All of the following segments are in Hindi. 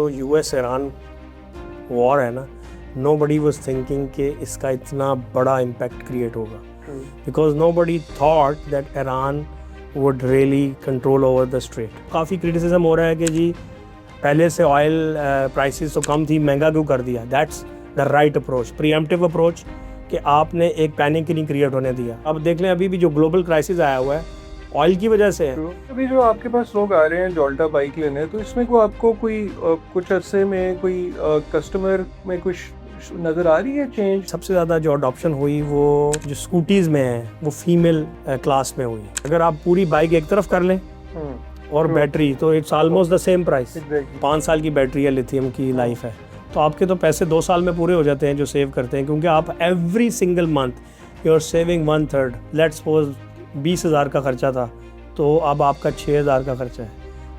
जो यूएस ईरान वॉर है ना, nobody was thinking कि इसका इतना बड़ा इम्पैक्ट क्रिएट होगा, because nobody thought that Iran would really control over the strait. काफ़ी क्रिटिसिज्म हो रहा है कि जी पहले से ऑयल प्राइसेस तो कम थी, महंगा क्यों कर दिया. That's the right approach, pre-emptive approach, कि आपने एक पैनिक नहीं क्रिएट होने दिया. अब देख लें अभी भी जो ग्लोबल क्राइसिस आया हुआ है ऑयल की वजह से है. अभी जो आपके पास लोग आ रहे हैं जोल्टा बाइक लेने, तो इसमें को आपको कोई कुछ अरसे में कोई कस्टमर में कुछ नज़र आ रही है चेंज? सबसे ज़्यादा जो अडॉप्शन हुई वो जो स्कूटीज़ में है वो फीमेल क्लास में हुई. अगर आप पूरी बाइक एक तरफ कर लें और बैटरी, तो it's almost the same price. 5 साल की बैटरी है, लिथियम की लाइफ है, तो आपके तो पैसे 2 साल में पूरे हो जाते हैं जो सेव करते हैं, क्योंकि आप every single month you are saving 1/3. Let's suppose 20,000 का खर्चा था तो अब आपका 6,000 का खर्चा है.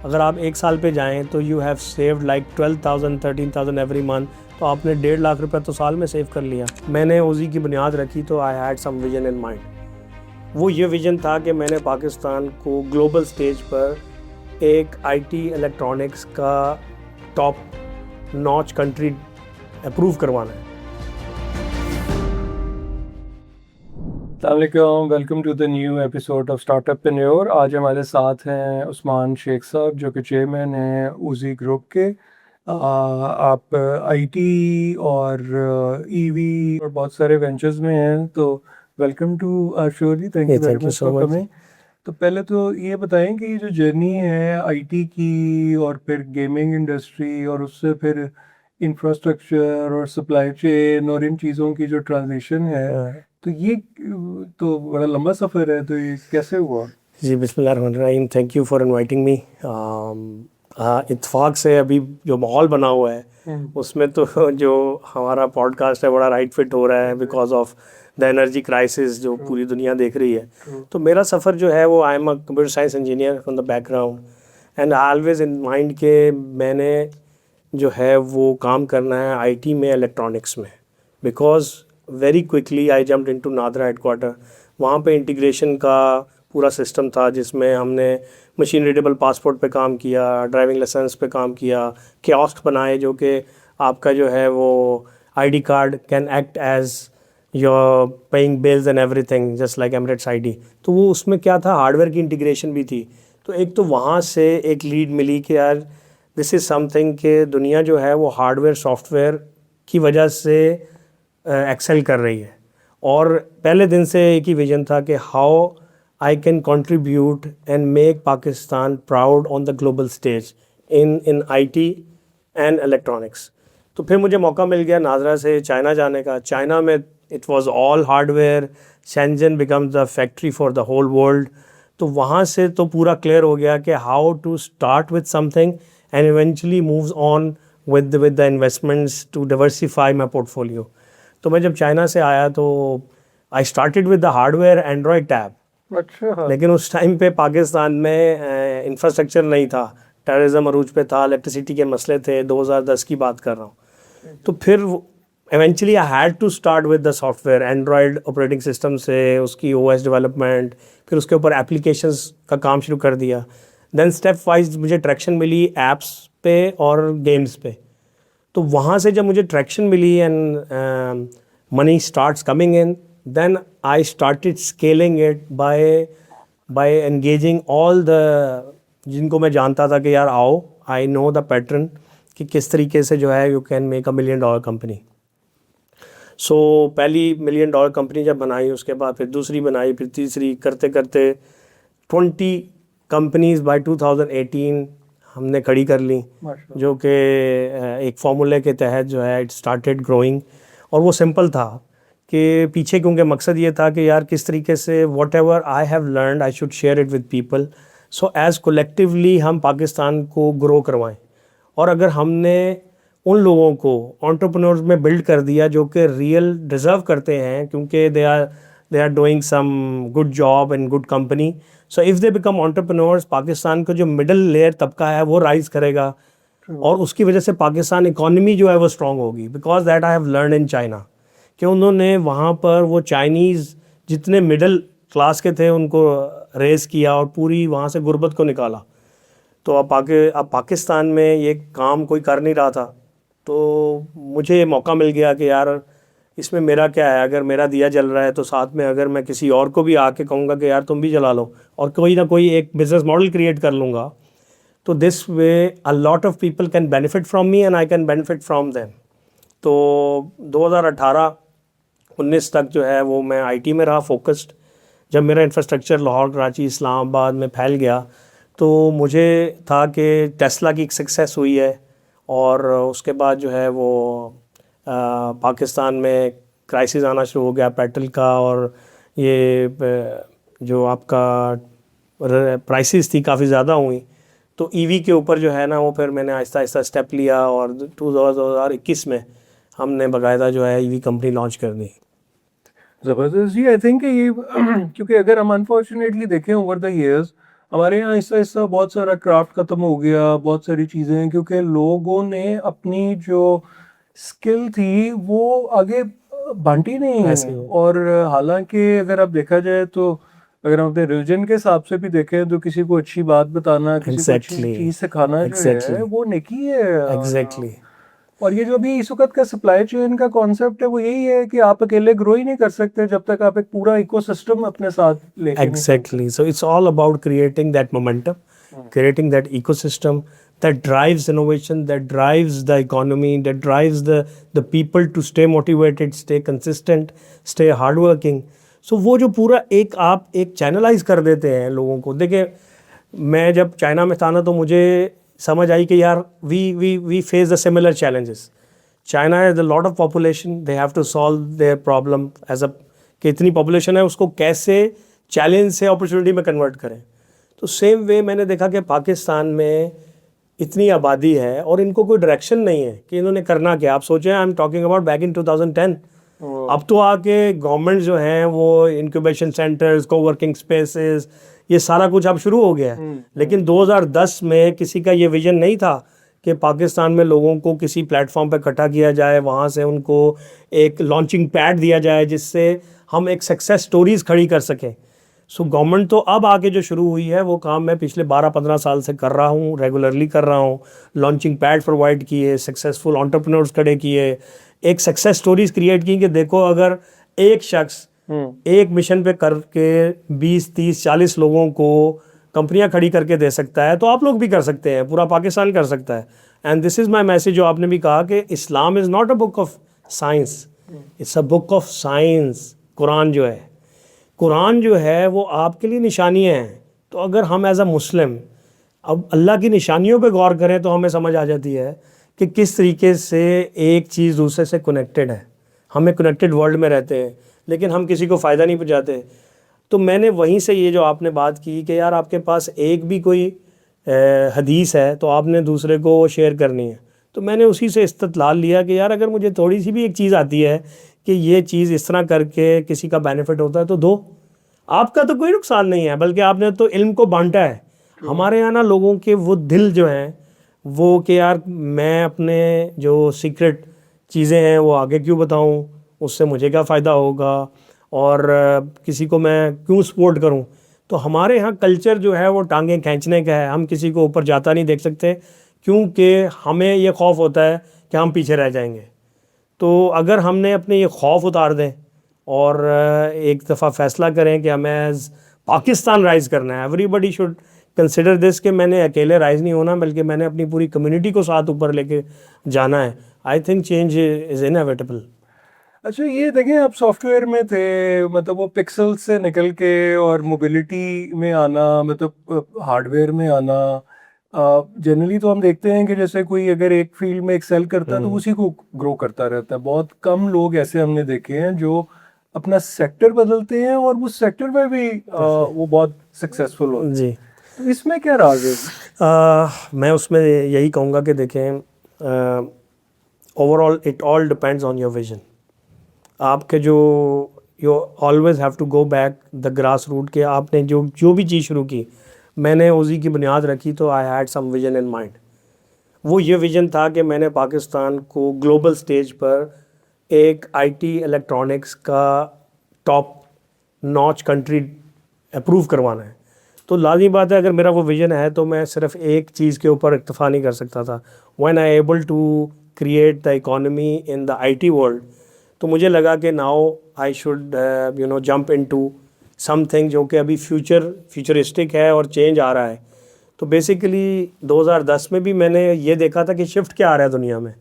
अगर आप 1 साल पे जाएं तो you have saved like 12,000 13,000 every month, तो आपने 1.5 लाख रुपए तो साल में सेव कर लिया. मैंने ओजी की बुनियाद रखी तो I had some vision in mind. वो ये विजन था कि मैंने पाकिस्तान को ग्लोबल स्टेज पर एक आईटी इलेक्ट्रॉनिक्स का टॉप नॉच कंट्री अप्रूव करवाना है. अस्सलामुअलैकुम, welcome to the new episode of startupreneur. आज हमारे साथ हैं उस्मान शेख साहब, जो कि चेयरमैन हैं ऊजी ग्रुप के. आप आईटी और ईवी और बहुत सारे वेंचर्स में हैं, तो welcome to our show ji. Thank you very much for coming. तो पहले तो ये बताएं कि ये जो जर्नी है आईटी की और फिर गेमिंग इंडस्ट्री और उससे फिर इंफ्रास्ट्रक्चर और सप्लाई चेन और इन चीज़ों की जो ट्रांजिशन है, तो ये तो बड़ा लंबा सफ़र है, तो ये कैसे हुआ? जी बिस्मिल्लाहिर्रहमानिर्रहीम, thank you for inviting me. इत्तेफाक से अभी जो माहौल बना हुआ है उसमें तो जो हमारा पॉडकास्ट है बड़ा राइट फिट हो रहा है because of the energy crisis जो पूरी दुनिया देख रही है. तो मेरा सफ़र जो है वो I am a computer science engineer from the background, and always in mind के मैंने जो है वो काम करना है आईटी में, इलेक्ट्रॉनिक्स में, because very quickly I jumped into NADRA headquarter. वहाँ पे इंटीग्रेशन का पूरा सिस्टम था जिसमें हमने मशीन रीडेबल पासपोर्ट पे काम किया, ड्राइविंग लाइसेंस पे काम किया, कियोस्क बनाए जो कि आपका जो है वो ID card can act as your paying bills and everything just like Emirates ID. तो वो उसमें क्या था, हार्डवेयर की इंटीग्रेशन भी थी. तो एक तो वहाँ से एक लीड मिली कि यार दिस इज़ समथिंग कि दुनिया जो है वो हार्डवेयर सॉफ्टवेयर की वजह से एक्सेल कर रही है. और पहले दिन से एक ही विजन था कि how I can contribute and make Pakistan proud on the global stage in IT and electronics. तो फिर मुझे मौका मिल गया नादरा से चाइना जाने का. चाइना में it was all hardware, Shenzhen becomes the factory for the whole world. तो वहाँ से तो पूरा क्लियर हो गया कि how to start with something and eventually moves on with the investments to diversify my portfolio. तो मैं जब चाइना से आया तो I started with the hardware Android tab. अच्छा. लेकिन उस टाइम पे पाकिस्तान में इंफ्रास्ट्रक्चर नहीं था, टेररिज्म अरूज पे था, इलेक्ट्रिसिटी के मसले थे, 2010 की बात कर रहा हूँ. तो फिर eventually I had to start with the software, Android operating system से उसकी ओएस डेवलपमेंट, फिर उसके ऊपर एप्लीकेशंस का काम शुरू कर दिया. देन स्टेप वाइज मुझे ट्रैक्शन मिली ऐप्स पे और गेम्स पे. तो वहाँ से जब मुझे ट्रैक्शन मिली and money starts coming in, then I started scaling it by engaging all the जिनको मैं जानता था कि यार आओ, आई नो द पैटर्न कि किस तरीके से जो है you can make $1 million company. So पहली $1 मिलियन कंपनी जब बनाई, उसके बाद फिर दूसरी बनाई, फिर तीसरी, करते करते 20 कंपनीज बाय 2018 हमने खड़ी कर ली, जो कि एक फार्मूले के तहत जो है इट स्टार्टेड ग्रोइंग. और वो सिंपल था कि पीछे क्योंकि मकसद ये था कि यार किस तरीके से whatever I have learned I should share it with people, so as collectively हम पाकिस्तान को ग्रो करवाएं. और अगर हमने उन लोगों को एंटरप्रेन्योर्स में बिल्ड कर दिया जो कि रियल डिज़र्व करते हैं, क्योंकि they are doing some good job in good company, so if they become entrepreneurs, Pakistan का जो मिडिल लेयर तबका है वो राइज करेगा और उसकी वजह से पाकिस्तान इकॉनमी जो है वो स्ट्रॉन्ग होगी. Because that I have learn in China कि उन्होंने वहाँ पर वो चाइनीज़ जितने मिडिल क्लास के थे उनको रेस किया और पूरी वहाँ से गुर्बत को निकाला. तो अब पाकिस्तान में ये काम कोई कर नहीं रहा था, तो मुझे मौका मिल गया कि यार इसमें मेरा क्या है, अगर मेरा दिया जल रहा है तो साथ में अगर मैं किसी और को भी आके कहूँगा कि यार तुम भी जला लो और कोई ना कोई एक बिजनेस मॉडल क्रिएट कर लूँगा, तो this way a lot of people can benefit from me and I can benefit from them. तो 2018-19 तक जो है वो मैं आईटी में रहा फोकस्ड। जब मेरा इंफ्रास्ट्रक्चर लाहौर, कराची, इस्लामाबाद में फैल गया तो मुझे था कि टेस्ला की एक सक्सेस हुई है और उसके बाद जो है वो पाकिस्तान में क्राइसिस आना शुरू हो गया पेट्रोल का, और ये जो आपका प्राइसेस थी काफ़ी ज़्यादा हुई, तो ईवी के ऊपर जो है ना वो फिर मैंने आहिस्ता आहिस्ता स्टेप लिया और 2021 में हमने बाकायदा जो है ईवी कंपनी लॉन्च कर दी। ज़बरदस्त जी। आई थिंक ये क्योंकि अगर हम अनफॉर्चुनेटली देखें ओवर द इयर्स, हमारे यहाँ आहिस्ता आहिस्ता बहुत सारा क्राफ्ट ख़त्म हो गया, बहुत सारी चीज़ें, क्योंकि लोगों ने अपनी जो स्किल थी वो आगे बांटी नहीं ऐसे है। ही है। और हालांकि अगर आप देखा जाए तो अगर हम अपने रिलीजन के हिसाब से भी देखें तो किसी को अच्छी बात बताना, किसी को अच्छी एग्जैक्टली, चीज़ सिखाना जो है एग्जैक्टली, वो नेकी है। एग्जैक्टली, और ये जो अभी इस वक्त का सप्लाई चेन का कॉन्सेप्ट है वो यही है कि आप अकेले ग्रो ही नहीं कर सकते जब तक आप एक पूरा इकोसिस्टम अपने साथ लेके नहीं चलते। exactly. So it's all about creating that momentum, creating that ecosystem that drives innovation, that drives the economy, that drives the people to stay motivated, stay consistent, stay hardworking. So वो जो पूरा आप एक चैनलाइज कर देते हैं लोगों को। देखिए मैं जब चाइना में था ना तो मुझे समझ आई कि यार we face the similar challenges. China has a lot of population, they have to solve their problem as a, कि इतनी पॉपुलेशन है उसको कैसे चैलेंज से अपॉर्चुनिटी में कन्वर्ट करें। तो सेम वे मैंने देखा कि पाकिस्तान में इतनी आबादी है और इनको कोई डायरेक्शन नहीं है कि इन्होंने करना क्या। आप सोचें, I am talking about back in 2010। अब तो आके गवर्नमेंट जो हैं वो इंक्यूबेशन सेंटर्स, कोवर्किंग स्पेसेस, ये सारा कुछ अब शुरू हो गया है। लेकिन 2010 में किसी का ये विजन नहीं था कि पाकिस्तान में लोगों को किसी प्लेटफॉर्म पर इकट्ठा किया जाए, वहाँ से उनको एक लॉन्चिंग पैड दिया जाए जिससे हम एक सक्सेस स्टोरीज खड़ी कर सकें। सो गवर्नमेंट तो अब आके जो शुरू हुई है वो काम मैं पिछले 12-15 साल से कर रहा हूँ, रेगुलरली कर रहा हूँ। लॉन्चिंग पैड प्रोवाइड किए, सक्सेसफुल एंटरप्रेन्योर्स खड़े किए, एक सक्सेस स्टोरीज क्रिएट की कि देखो अगर एक शख्स एक मिशन पे करके 20-30-40 लोगों को कंपनियां खड़ी करके दे सकता है तो आप लोग भी कर सकते हैं, पूरा पाकिस्तान कर सकता है। And this is my message, जो आपने भी कहा कि Islam is not a book of science, it's a book of science. कुरान जो है, कुरान जो है वो आपके लिए निशानियाँ हैं। तो अगर हम एज अ मुस्लिम अब अल्लाह की निशानियों पे गौर करें तो हमें समझ आ जाती है कि किस तरीके से एक चीज़ दूसरे से कनेक्टेड है। हम एक कनेक्टेड वर्ल्ड में रहते हैं लेकिन हम किसी को फ़ायदा नहीं पहुँचाते। तो मैंने वहीं से ये जो आपने बात की कि यार आपके पास एक भी कोई हदीस है तो आपने दूसरे को शेयर करनी है, तो मैंने उसी से इस्तदलाल लिया कि यार अगर मुझे थोड़ी सी भी एक चीज़ आती है कि ये चीज़ इस तरह करके किसी का बेनिफिट होता है तो दो, आपका तो कोई नुकसान नहीं है, बल्कि आपने तो इल्म को बांटा है। हमारे यहाँ ना लोगों के वो दिल जो हैं वो कि यार मैं अपने जो सीक्रेट चीज़ें हैं वो आगे क्यों बताऊँ, उससे मुझे क्या फ़ायदा होगा, और किसी को मैं क्यों सपोर्ट करूं। तो हमारे यहाँ कल्चर जो है वो टांगें खींचने का है। हम किसी को ऊपर जाता नहीं देख सकते क्योंकि हमें ये खौफ होता है कि हम पीछे रह जाएंगे। तो अगर हमने अपने ये खौफ उतार दें और एक दफ़ा फ़ैसला करें कि हमें एज पाकिस्तान राइज़ करना है, एवरीबडी शुड कंसिडर दिस कि मैंने अकेले राइज़ नहीं होना बल्कि मैंने अपनी पूरी कम्युनिटी को साथ ऊपर लेके जाना है। I think change is inevitable. अच्छा, ये देखें आप सॉफ्टवेयर में थे, मतलब वो पिक्सल से निकल के और मोबिलिटी में आना, मतलब हार्डवेयर में आना। जनरली तो हम देखते हैं कि जैसे कोई अगर एक फील्ड में एक्सेल करता है तो उसी को ग्रो करता रहता है। बहुत कम लोग ऐसे हमने देखे हैं जो अपना सेक्टर बदलते हैं और उस सेक्टर में भी वो बहुत सक्सेसफुल होते हैं। जी, तो इसमें क्या राज है? मैं उसमें यही कहूँगा कि देखें, overall it all depends on your vision. आपके जो you always have to go back the grass root के आपने जो भी चीज़ शुरू की, मैंने उसी की बुनियाद रखी तो I had some vision in mind. वो ये विजन था कि मैंने पाकिस्तान को ग्लोबल स्टेज पर एक आईटी इलेक्ट्रॉनिक्स का टॉप नॉच कंट्री अप्रूव करवाना है। तो लाजमी बात है, अगर मेरा वो विज़न है तो मैं सिर्फ एक चीज़ के ऊपर इक्तफा नहीं कर सकता था. When I able to create the economy in the IT world, तो मुझे लगा कि now I should jump into something जो कि अभी फ्यूचरिस्टिक है और चेंज आ रहा है. तो बेसिकली 2010 में भी मैंने ये देखा था कि शिफ्ट क्या आ रहा है दुनिया में.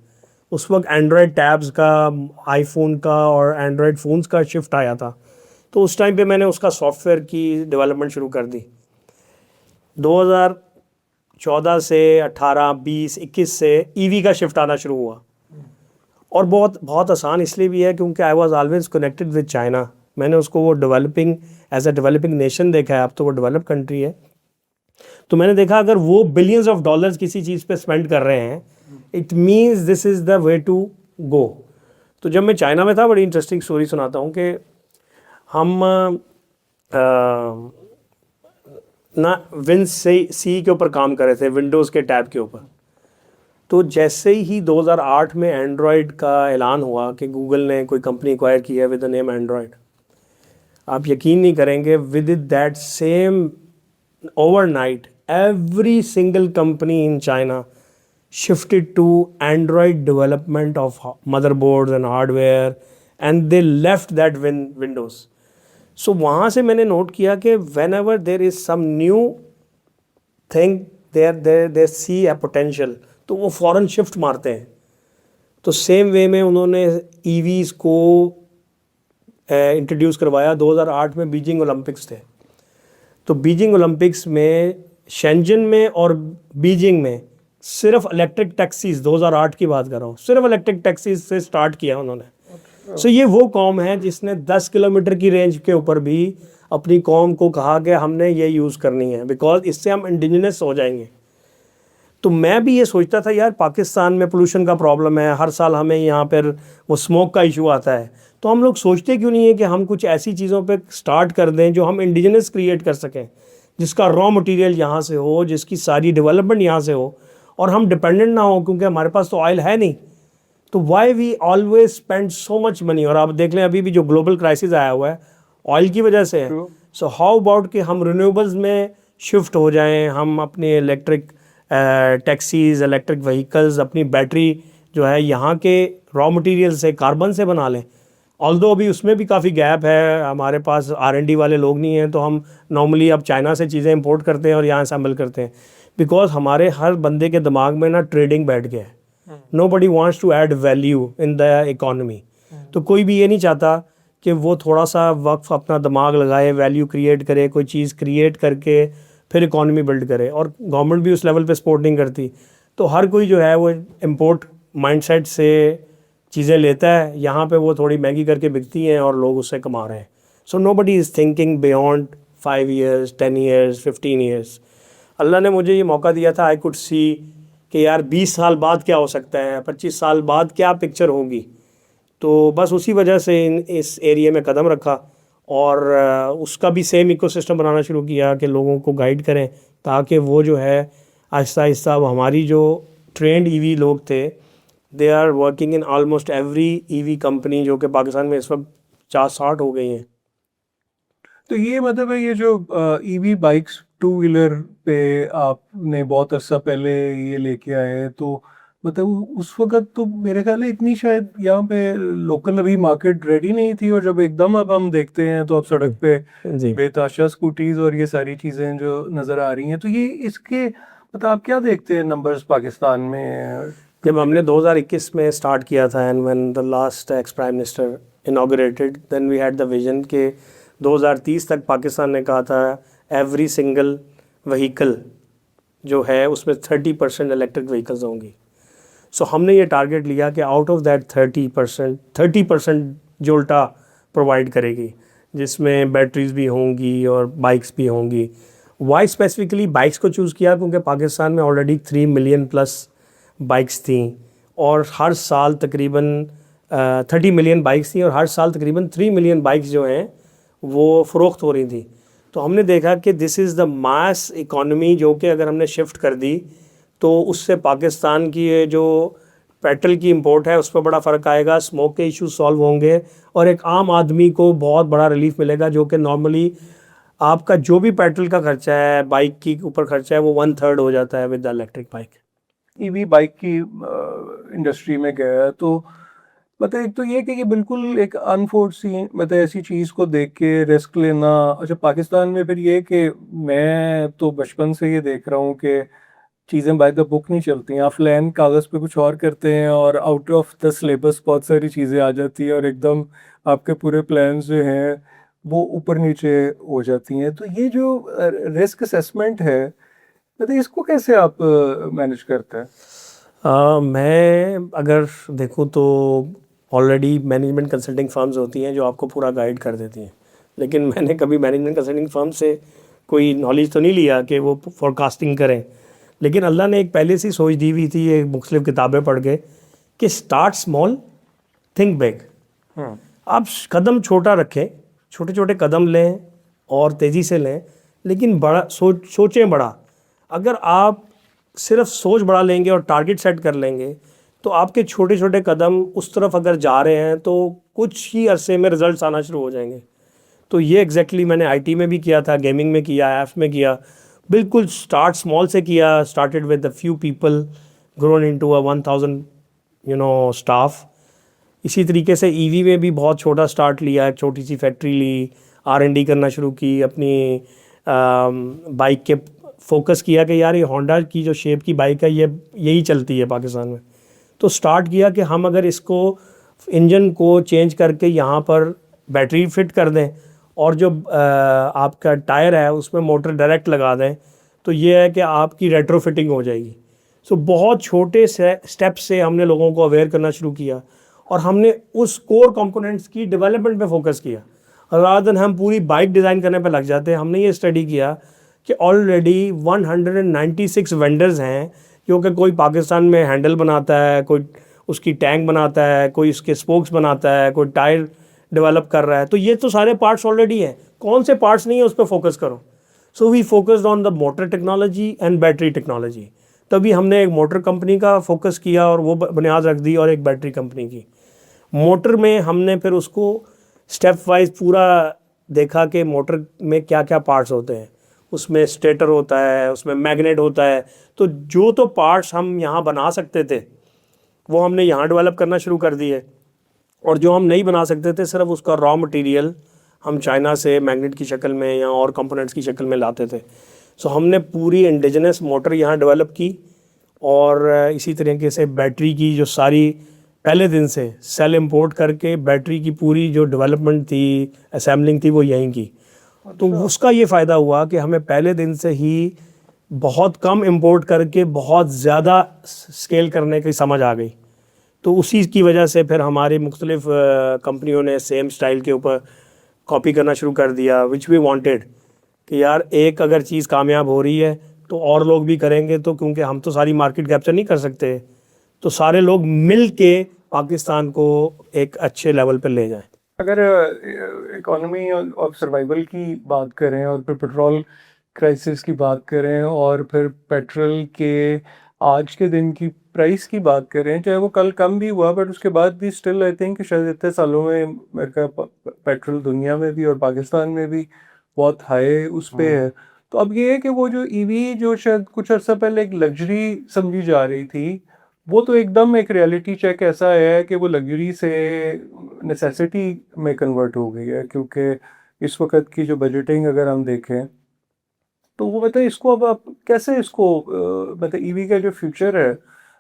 उस वक्त एंड्रॉयड टैब्स का, आईफोन का और एंड्रॉयड फ़ोन्स का शिफ्ट आया था. तो उस टाइम पे मैंने उसका सॉफ्टवेयर की डेवलपमेंट शुरू कर दी. 2014 से 18, 20, 21 से ईवी का शिफ्ट आना शुरू हुआ. और बहुत बहुत आसान इसलिए भी है क्योंकि I was always connected with China. मैंने उसको वो developing, as a developing nation देखा है. अब तो वो डेवलप कंट्री है. तो मैंने देखा अगर वो बिलियंस ऑफ डॉलर्स किसी चीज़ पे स्पेंड कर रहे हैं, it means this is the way to go. तो जब मैं चाइना में था, बड़ी इंटरेस्टिंग स्टोरी सुनाता हूँ कि हम ना विंडोज सी के ऊपर काम कर रहे थे, विंडोज़ के टैब के ऊपर. तो जैसे ही 2008 में एंड्रॉयड का ऐलान हुआ कि गूगल ने कोई कंपनी एक्वायर की है विद द नेम एंड्रॉयड, आप यकीन नहीं करेंगे, with that same overnight every single company in China shifted to Android development of motherboards and hardware, and they left that Windows. So वहाँ से मैंने नोट किया कि whenever there is some new thing they see a potential, तो वो फ़ौरन शिफ्ट मारते हैं. तो सेम वे में उन्होंने EVs को इंट्रोड्यूस करवाया. 2008 में बीजिंग ओलंपिक्स थे. तो बीजिंग ओलंपिक्स में शेंजन में और बीजिंग में सिर्फ इलेक्ट्रिक टैक्सीज, 2008 की बात कर रहा हूँ, सिर्फ इलेक्ट्रिक टैक्सीज से स्टार्ट किया उन्होंने. सो ये वो कौम है जिसने 10 किलोमीटर की रेंज के ऊपर भी अपनी कौम को कहा कि हमने ये यूज़ करनी है, बिकॉज इससे हम इंडिजिनस हो जाएंगे. तो मैं भी ये सोचता था यार, पाकिस्तान में पोल्यूशन का प्रॉब्लम है, हर साल हमें यहाँ पर वो स्मोक का इशू आता है. तो हम लोग सोचते क्यों नहीं है कि हम कुछ ऐसी चीज़ों पे स्टार्ट कर दें जो हम इंडिजिनस क्रिएट कर सकें, जिसका रॉ मटेरियल यहाँ से हो, जिसकी सारी डेवलपमेंट यहाँ से हो, और हम डिपेंडेंट ना हो, क्योंकि हमारे पास तो ऑयल है नहीं. तो why we always spend so much money. और आप देख लें अभी भी जो ग्लोबल क्राइसिस आया हुआ है ऑयल की वजह से है. सो हाउ अबाउट कि हम रिन्यूएबल्स में शिफ्ट हो जाएं, हम अपने इलेक्ट्रिक टैक्सीज, इलेक्ट्रिक व्हीकल्स, अपनी बैटरी जो है यहाँ के रॉ मटेरियल से, कार्बन से बना लें. ऑल्दो अभी उसमें भी काफ़ी गैप है, हमारे पास R&D वाले लोग नहीं हैं, तो हम नॉर्मली अब चाइना से चीज़ें इंपोर्ट करते हैं और यहाँ असेंबल करते हैं. बिकॉज हमारे हर बंदे के दिमाग में ना ट्रेडिंग बैठ गया है. Nobody wants to add value in the economy. तो कोई भी ये नहीं चाहता कि वो थोड़ा सा वक्त अपना दिमाग लगाए, वैल्यू क्रिएट करे, कोई चीज़ क्रिएट करके फिर इकॉनमी बिल्ड करे. और गवर्नमेंट भी उस लेवल पे सपोर्ट नहीं करती. तो हर कोई जो है वो इम्पोर्ट माइंडसेट से चीज़ें लेता है, यहाँ पे वो थोड़ी महंगी करके बिकती हैं और लोग उससे कमा रहे हैं. So nobody is thinking beyond 5 years, 10 years, 15 years. अल्लाह ने मुझे ये मौका दिया था, आई कुड सी कि यार 20 साल बाद क्या हो सकता है, 25 साल बाद क्या पिक्चर होगी. तो बस उसी वजह से इस एरिया में कदम रखा और उसका भी सेम इकोसिस्टम बनाना शुरू किया कि लोगों को गाइड करें, ताकि वो जो है आहिस्ता आहिस्ता हमारी जो ट्रेंड ईवी लोग थे, they are working in almost every EV company जो कि पाकिस्तान में इस वक्त 50-60 हो गई हैं. तो ये मतलब है, ये जो ईवी बाइक्स, टू व्हीलर पे आपने बहुत अर्सा पहले ये लेके आए, तो मतलब उस वक्त तो मेरे ख्याल है इतनी शायद यहाँ पे लोकल अभी मार्केट रेडी नहीं थी, और जब एकदम अब हम देखते हैं तो अब सड़क पे जी. बेताशा स्कूटीज और ये सारी चीज़ें जो नज़र आ रही हैं, तो ये इसके मतलब आप क्या देखते हैं नंबर्स पाकिस्तान में? जब हमने 2021 में स्टार्ट किया था, and when the last ex prime minister inaugurated, then we had the vision के 2030 तक पाकिस्तान ने कहा था एवरी सिंगल व्हीकल जो है उसमें 30% इलेक्ट्रिक व्हीकल्स होंगी. सो हमने ये टारगेट लिया कि out of that 30% Jolta provide करेगी, जिसमें बैटरीज भी होंगी और बाइक्स भी होंगी. वाई स्पेसिफिकली बाइक्स को चूज़ किया क्योंकि पाकिस्तान में ऑलरेडी 3 मिलियन प्लस बाइक्स थी, और हर साल तकरीबन 30 मिलियन बाइक्स थी, और हर साल तकरीबन 3 मिलियन बाइक्स जो हैं वो फ़रोख्त हो रही थी. तो हमने देखा कि this is the mass economy जो कि अगर हमने शिफ्ट कर दी तो उससे पाकिस्तान की ये जो पेट्रोल की इंपोर्ट है उस पर बड़ा फ़र्क आएगा, स्मोक के इशू सॉल्व होंगे, और एक आम आदमी को बहुत बड़ा रिलीफ मिलेगा जो कि नॉर्मली आपका जो भी पेट्रोल का खर्चा है, बाइक के ऊपर खर्चा है, वो 1/3 हो जाता है with the electric bike. EV bike की इंडस्ट्री में गया है तो मतलब एक तो ये कि बिल्कुल एक अनफोर्सीन मतलब ऐसी चीज़ को देख के रिस्क लेना। अच्छा, पाकिस्तान में फिर ये कि मैं तो बचपन से ये देख रहा हूँ कि चीज़ें बाय द बुक नहीं चलती हैं। आप प्लान कागज़ पे कुछ और करते हैं और आउट ऑफ द सिलेबस बहुत सारी चीज़ें आ जाती हैं और एकदम आपके पूरे प्लान्स जो हैं वो ऊपर नीचे हो जाती हैं। तो ये जो रिस्क असेसमेंट है, मतलब इसको कैसे आप मैनेज करते हैं? मैं अगर देखूँ तो ऑलरेडी मैनेजमेंट कंसल्टिंग फर्म्स होती हैं जो आपको पूरा गाइड कर देती हैं, लेकिन मैंने कभी मैनेजमेंट कंसल्टिंग फर्म से कोई नॉलेज तो नहीं लिया कि वो फोरकास्टिंग करें। लेकिन अल्लाह ने एक पहले से सोच दी हुई थी, ये मुख्तलिफ किताबें पढ़ के, कि स्टार्ट स्मॉल थिंक बिग। आप कदम छोटा रखें, छोटे छोटे कदम लें और तेज़ी से लें, लेकिन बड़ा सोचें बड़ा। अगर आप सिर्फ सोच बड़ा लेंगे और टारगेट सेट कर लेंगे तो आपके छोटे छोटे कदम उस तरफ अगर जा रहे हैं तो कुछ ही अरसे में रिजल्ट्स आना शुरू हो जाएंगे। तो ये एग्जैक्टली मैंने आईटी में भी किया था, गेमिंग में किया, ऐप्स में किया। बिल्कुल स्टार्ट स्मॉल से किया, started with a few people, grown into a 1000 staff. इसी तरीके से ईवी में भी बहुत छोटा स्टार्ट लिया, एक छोटी सी फैक्ट्री ली, R&D करना शुरू की, अपनी बाइक के फोकस किया कि यार ये होंडा की जो शेप की बाइक है ये यही चलती है पाकिस्तान में। तो स्टार्ट किया कि हम अगर इसको इंजन को चेंज करके यहाँ पर बैटरी फिट कर दें और जो आपका टायर है उसमें मोटर डायरेक्ट लगा दें, तो ये है कि आपकी रेट्रोफिटिंग हो जाएगी। सो बहुत छोटे स्टेप से हमने लोगों को अवेयर करना शुरू किया और हमने उस कोर कंपोनेंट्स की डेवलपमेंट पे फोकस किया। रादर देन हम पूरी बाइक डिज़ाइन करने पे लग जाते हैं, हमने ये स्टडी किया कि ऑलरेडी 196 वेंडर्स हैं, क्योंकि कोई पाकिस्तान में हैंडल बनाता है, कोई उसकी टैंक बनाता है, कोई उसके स्पोक्स बनाता है, कोई टायर डेवलप कर रहा है। तो ये तो सारे पार्ट्स ऑलरेडी हैं, कौन से पार्ट्स नहीं है उस पर फोकस करो। So we focused on the motor technology and battery technology. तभी हमने एक मोटर कंपनी का फोकस किया और वो बुनियाद रख दी, और एक बैटरी कंपनी की। मोटर में हमने फिर उसको स्टेप वाइज पूरा देखा कि मोटर में क्या क्या पार्ट्स होते हैं। उसमें स्टेटर होता है, उसमें मैग्नेट होता है। तो जो तो पार्ट्स हम यहाँ बना सकते थे वो हमने यहाँ डेवलप करना शुरू कर दिए, और जो हम नहीं बना सकते थे सिर्फ उसका रॉ मटेरियल हम चाइना से मैग्नेट की शक्ल में या और कंपोनेंट्स की शक्ल में लाते थे। सो हमने पूरी इंडिजिनस मोटर यहाँ डेवलप की, और इसी तरीके से बैटरी की जो सारी पहले दिन से सेल इंपोर्ट करके बैटरी की पूरी जो डेवलपमेंट थी, असेंबलिंग थी, वो यहीं की। तो उसका ये फ़ायदा हुआ कि हमें पहले दिन से ही बहुत कम इंपोर्ट करके बहुत ज़्यादा स्केल करने की समझ आ गई। तो उसी की वजह से फिर हमारी मुख्तलिफ कंपनियों ने सेम स्टाइल के ऊपर कॉपी करना शुरू कर दिया, विच वी वांटेड कि यार एक अगर चीज़ कामयाब हो रही है तो और लोग भी करेंगे। तो क्योंकि हम तो सारी मार्केट कैप्चर नहीं कर सकते, तो सारे लोग मिल के पाकिस्तान को एक अच्छे लेवल पर ले जाएं। अगर इकोनॉमी ऑफ सर्वाइवल की बात करें और फिर पेट्रोल क्राइसिस की बात करें और फिर पेट्रोल के आज के दिन की प्राइस की बात करें, चाहे वो कल कम भी हुआ बट उसके बाद भी स्टिल आई थिंक शायद इतने सालों में पेट्रोल दुनिया में भी और पाकिस्तान में भी बहुत हाई उस पे है। तो अब ये है कि वो जो ईवी जो शायद कुछ अर्सा पहले एक लग्जरी समझी जा रही थी, वो तो एकदम एक रियलिटी चेक ऐसा है कि वो लग्जरी से नेसेसिटी में कन्वर्ट हो गई है। क्योंकि इस वक्त की जो बजटिंग अगर हम देखें तो वो मतलब इसको अब आप कैसे इसको मतलब ईवी का जो फ्यूचर है,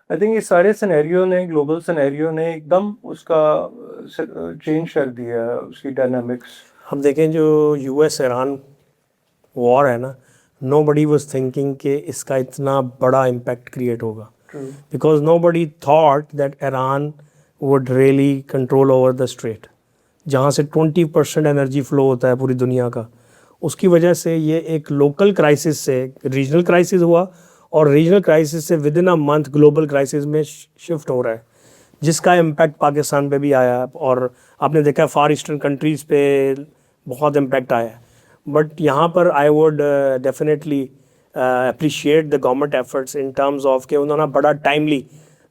आई थिंक इस सारे सिनेरियो ने, ग्लोबल सिनेरियो ने एकदम उसका चेंज कर दिया है उसकी डायनामिक्स। हम देखें जो US ईरान वॉर है ना, नो बडी वॉज थिंकिंग कि इसका इतना बड़ा इम्पैक्ट क्रिएट होगा, because nobody thought that Iran would really control over the strait, जहाँ से 20% एनर्जी फ्लो होता है पूरी दुनिया का। उसकी वजह से ये एक लोकल क्राइसिस से रीजनल क्राइसिस हुआ, और रीजनल क्राइसिस से with in a month global crisis में शिफ्ट हो रहा है, जिसका इम्पैक्ट पाकिस्तान पे भी आया। और आपने देखा फार ईस्टर्न कंट्रीज़ पे बहुत इम्पैक्ट आया है। बट यहाँ पर I would definitely appreciate the government efforts in terms of कि उन्होंने बड़ा टाइमली,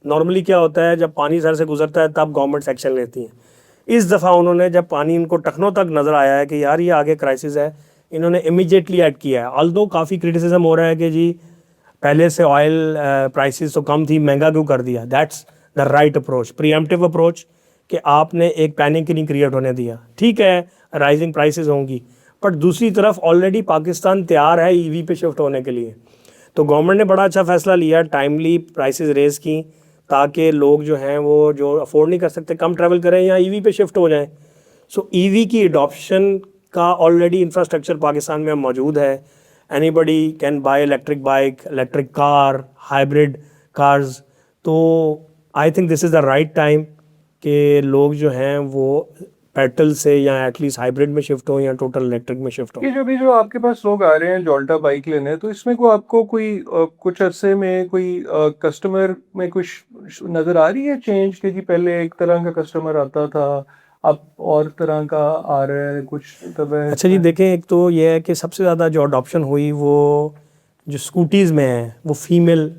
नॉर्मली क्या होता है जब पानी सर से गुजरता है तब गवर्नमेंट एक्शन लेती हैं। इस दफ़ा उन्होंने जब पानी इनको टखनों तक नज़र आया है कि यार ये आगे क्राइसिस है, इन्होंने इमीडिएटली एक्ट किया है। ऑल्दो काफ़ी क्रिटिसिज्म हो रहा है कि जी पहले से ऑयल प्राइसेस तो कम थी, महंगा क्यों कर दिया। That's the right approach, pre-emptive approach, कि आपने एक पैनिक नहीं क्रिएट होने दिया। ठीक है, राइजिंग प्राइसेस होंगी, बट दूसरी तरफ ऑलरेडी पाकिस्तान तैयार है ईवी पे शिफ्ट होने के लिए। तो गवर्नमेंट ने बड़ा अच्छा फैसला लिया, टाइमली प्राइसेस रेज की, ताकि लोग जो हैं वो जो अफोर्ड नहीं कर सकते कम ट्रैवल करें या ईवी पे शिफ्ट हो जाएं। सो ईवी की अडॉप्शन का ऑलरेडी इंफ्रास्ट्रक्चर पाकिस्तान में मौजूद है। Anybody can buy electric bike, electric car, hybrid cars. तो I think this is the right time कि लोग जो हैं वो पेट्रोल से या एटलीस्ट हाइब्रिड में शिफ्ट हो या टोटल इलेक्ट्रिक में शिफ्ट हो। ये जो आपके पास लोग आ रहे हैं जोल्टा बाइक लेने, तो इसमें को आपको कोई कुछ अरसे में कोई कस्टमर में कुछ नज़र आ रही है चेंज, कि जी पहले एक तरह का कस्टमर आता था, अब और तरह का आ रहा है कुछ तब? अच्छा जी, देखें, एक तो ये है कि सबसे ज़्यादा जो अडॉप्शन हुई वो जो स्कूटीज़ में है वो फीमेल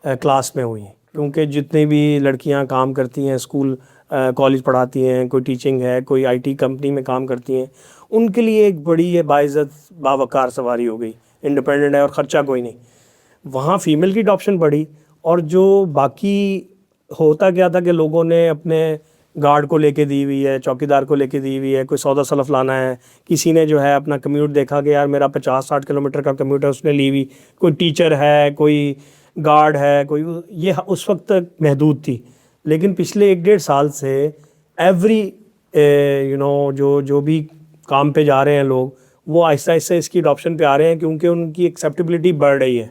क्लास में हुई, क्योंकि जितनी भी लड़कियां काम करती हैं, स्कूल कॉलेज पढ़ाती हैं, कोई टीचिंग है, कोई आईटी कंपनी में काम करती हैं, उनके लिए एक बड़ी ये बाइज़्ज़त बावकार सवारी हो गई। इंडिपेंडेंट है और ख़र्चा कोई नहीं, वहाँ फीमेल की अडॉप्शन बढ़ी। और जो बाकी होता क्या था कि लोगों ने अपने गार्ड को लेके दी हुई है, चौकीदार को लेके दी हुई है, कोई सौदा सलफ लाना है, किसी ने जो है अपना कम्यूट देखा कि यार मेरा 50-60 किलोमीटर का कम्यूट है, उसने ली हुई, कोई टीचर है, कोई गार्ड है, कोई, ये उस वक्त तक महदूद थी। लेकिन पिछले 1-1.5 साल से एवरी जो भी काम पे जा रहे हैं लोग, वो आहिस्ता आहिस्ता इसकी अडॉप्शन पे आ रहे हैं, क्योंकि उनकी एक्सेप्टेबिलिटी बढ़ रही है।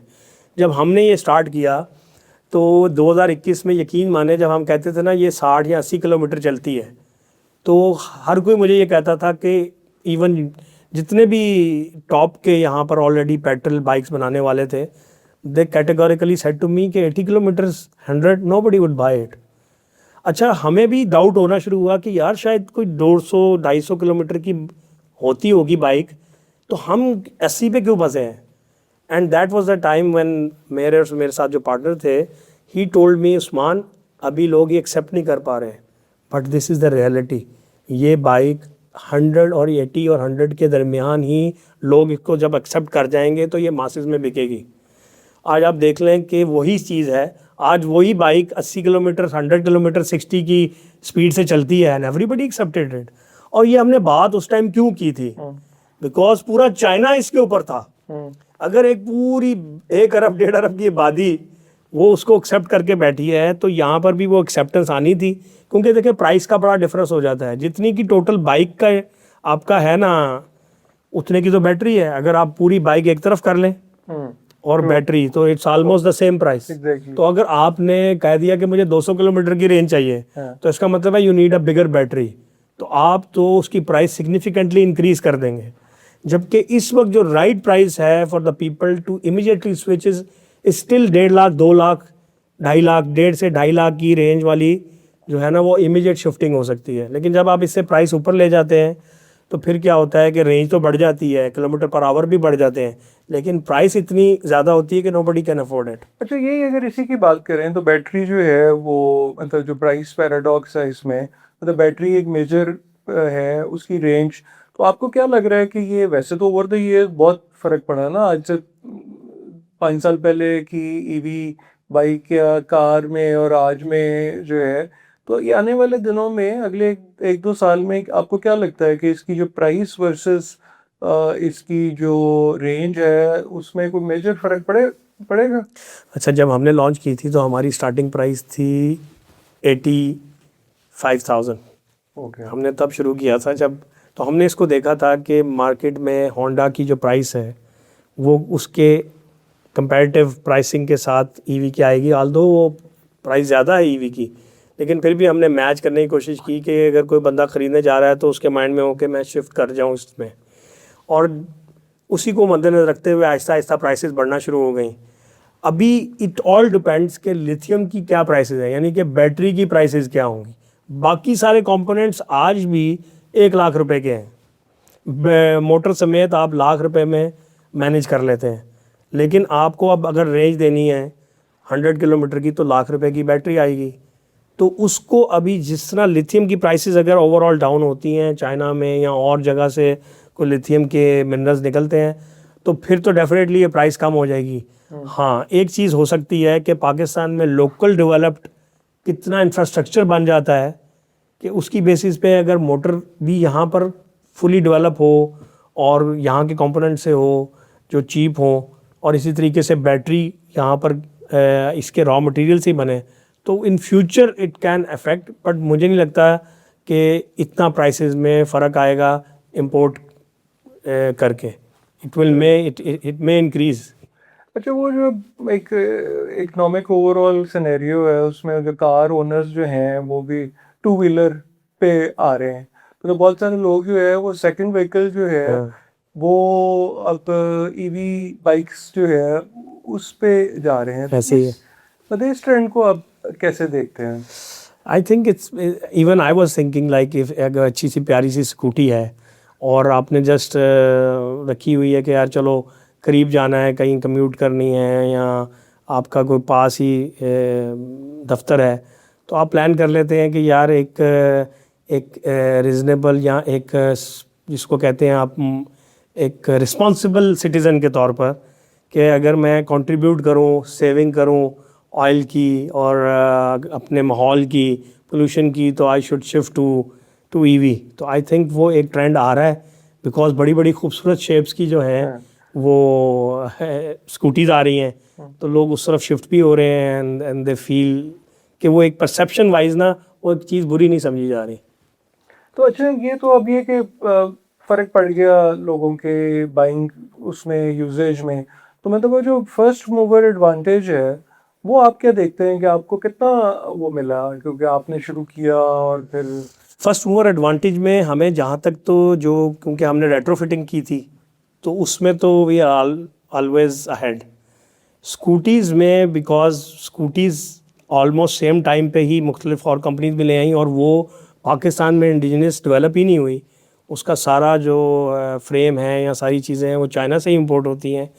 जब हमने ये स्टार्ट किया तो 2021 में, यकीन माने, जब हम कहते थे ना ये 60 या 80 किलोमीटर चलती है, तो हर कोई मुझे ये कहता था कि इवन जितने भी टॉप के यहाँ पर ऑलरेडी पेट्रोल बाइक्स बनाने वाले थे, दे कैटेगोरिकली सेड टू मी कि 80 kilometres 100 nobody would buy it. अच्छा, हमें भी डाउट होना शुरू हुआ कि यार शायद कोई 200-250 किलोमीटर की होती होगी बाइक, तो हम 80 पे क्यों फंसे हैं। And that was the time when मेरे साथ जो पार्टनर थे, ही टोल्ड मी, उस्मान, अभी लोग ये एक्सेप्ट नहीं कर पा रहे हैं, but this is the reality. ये बाइक 100 और 80 और 100 के दरमियान ही लोग इसको जब एक्सेप्ट कर जाएंगे तो ये मासेस में बिकेगी। आज आप देख लें कि वही चीज़ है, आज वही बाइक 80 किलोमीटर, 100 किलोमीटर 60 की स्पीड से चलती है, एंड एवरीबडी एक्सेप्टेड इट। और ये हमने बात उस टाइम क्यों की थी, बिकॉज पूरा चाइना इसके ऊपर था। अगर एक पूरी 1 अरब 1.5 अरब की आबादी वो उसको एक्सेप्ट करके बैठी है, तो यहाँ पर भी वो एक्सेप्टेंस आनी थी। क्योंकि देखिए प्राइस का बड़ा डिफरेंस हो जाता है, जितनी की टोटल बाइक का आपका है ना, उतने की तो बैटरी है। अगर आप पूरी बाइक एक तरफ कर लें और बैटरी, तो it's almost the same price. तो अगर आपने कह दिया कि मुझे 200 किलोमीटर की रेंज चाहिए, तो इसका मतलब है you need a bigger battery, तो आप तो उसकी प्राइस सिग्निफिकेंटली इंक्रीज कर देंगे। जबकि इस वक्त जो राइट प्राइस है for the people to immediately switch is still 1.5 lakh, 2 lakh, 2.5 lakh, 1.5 से 2.5 लाख की रेंज वाली जो है ना, वो इमीडिएट शिफ्टिंग हो सकती है। लेकिन जब आप इससे प्राइस ऊपर ले जाते हैं तो फिर क्या होता है कि रेंज तो बढ़ जाती है, किलोमीटर पर आवर भी बढ़ जाते हैं, लेकिन प्राइस इतनी ज़्यादा होती है कि नोबडी कैन अफोर्ड इट। अच्छा, यही अगर इसी की बात करें तो बैटरी जो है वो, मतलब जो प्राइस पैराडॉक्स है इसमें, मतलब बैटरी एक मेजर है, उसकी रेंज, तो आपको क्या लग रहा है कि ये, वैसे तो ओवर द ईयर बहुत फ़र्क पड़ा ना, आज से 5 साल पहले की ईवी बाइक या कार में और आज में जो है, तो ये आने वाले दिनों में, अगले 1-2 साल में आपको क्या लगता है कि इसकी जो प्राइस वर्सेस इसकी जो रेंज है उसमें कोई मेजर फ़र्क पड़ेगा? अच्छा, जब हमने लॉन्च की थी तो हमारी स्टार्टिंग प्राइस थी 85,000। ओके। हमने तब शुरू किया था जब, तो हमने इसको देखा था कि मार्केट में होंडा की जो प्राइस है वो उसके कंपैरेटिव प्राइसिंग के साथ ईवी की आएगी। ऑल्दो वो प्राइस ज़्यादा है ईवी की, लेकिन फिर भी हमने मैच करने की कोशिश की कि अगर कोई बंदा ख़रीदने जा रहा है तो उसके माइंड में हो कि मैं शिफ्ट कर जाऊं इसमें, और उसी को मद्देनजर रखते हुए आहिस्ता आहिस्ता प्राइसेस बढ़ना शुरू हो गई। अभी इट ऑल डिपेंड्स कि लिथियम की क्या प्राइसेस है, यानी कि बैटरी की प्राइसेस क्या होंगी। बाकी सारे कंपोनेंट्स आज भी 1 लाख रुपए के हैं, मोटर समेत आप लाख रुपए में मैनेज कर लेते हैं। लेकिन आपको अब अगर रेंज देनी है 100 किलोमीटर की, तो लाख रुपए की बैटरी आएगी। तो उसको अभी जिस तरह लिथियम की प्राइसेस अगर ओवरऑल डाउन होती हैं चाइना में या और जगह से को लिथियम के मिनरल्स निकलते हैं, तो फिर तो डेफिनेटली ये प्राइस कम हो जाएगी। हाँ, एक चीज़ हो सकती है कि पाकिस्तान में लोकल डेवलप्ड कितना इंफ्रास्ट्रक्चर बन जाता है कि उसकी बेसिस पे अगर मोटर भी यहाँ पर फुली डेवलप हो और यहाँ के कंपोनेंट से हो जो चीप हो, और इसी तरीके से बैटरी यहाँ पर इसके रॉ मटेरियल से ही बने, तो in future it can affect, but मुझे नहीं लगता कि इतना प्राइसेस में फ़र्क आएगा इंपोर्ट करके। It may increase. अच्छा, वो जो एक इकोनॉमिक ओवरऑल सिनेरियो है उसमें जो कार ओनर्स जो हैं वो भी टू व्हीलर पे आ रहे हैं, तो बहुत सारे लोग जो है वो सेकंड व्हीकल जो है वो अब ईवी बाइक्स जो है उस पे जा रहे हैं। ऐसे ही है। मतलब इस ट्रेंड को आप कैसे देखते हैं? I think it's even I was thinking like if अगर अच्छी सी प्यारी सी स्कूटी है और आपने जस्ट रखी हुई है कि यार चलो करीब जाना है, कहीं कम्यूट करनी है, या आपका कोई पास ही दफ्तर है, तो आप प्लान कर लेते हैं कि यार एक रिजनेबल या एक जिसको कहते हैं आप एक रिस्पॉन्सिबल सिटीज़न के तौर पर कि अगर मैं कंट्रीब्यूट करूं, सेविंग करूं ऑयल की और अपने माहौल की, पोल्यूशन की, तो I should shift to EV. तो आई थिंक वो एक ट्रेंड आ रहा है बिकॉज बड़ी बड़ी खूबसूरत शेप्स की जो हैं वो स्कूटीज़ आ रही हैं, तो लोग उस तरफ शिफ्ट भी हो रहे हैं एंड दे फील कि वो एक परसेप्शन वाइज ना वो एक चीज़ बुरी नहीं समझी जा रही। तो अच्छा, ये तो अब ये कि फ़र्क पड़ गया लोगों के बाइंग उसमें यूजेज में, तो मतलब वो जो फर्स्ट मूवर एडवांटेज है वो आप क्या देखते हैं कि आपको कितना वो मिला क्योंकि आपने शुरू किया? और फिर फर्स्ट मूवर एडवांटेज में हमें जहाँ तक तो जो, क्योंकि हमने रेट्रोफिटिंग की थी तो उसमें तो we are always ahead. Scooties में because scooties almost same time पे ही मुख्तलिफ और कंपनीज भी ले आई और वो पाकिस्तान में इंडिजिनस डेवलप ही नहीं हुई। उसका सारा जो फ्रेम है या सारी चीज़ें हैं वो चाइना से ही इंपोर्ट होती हैं,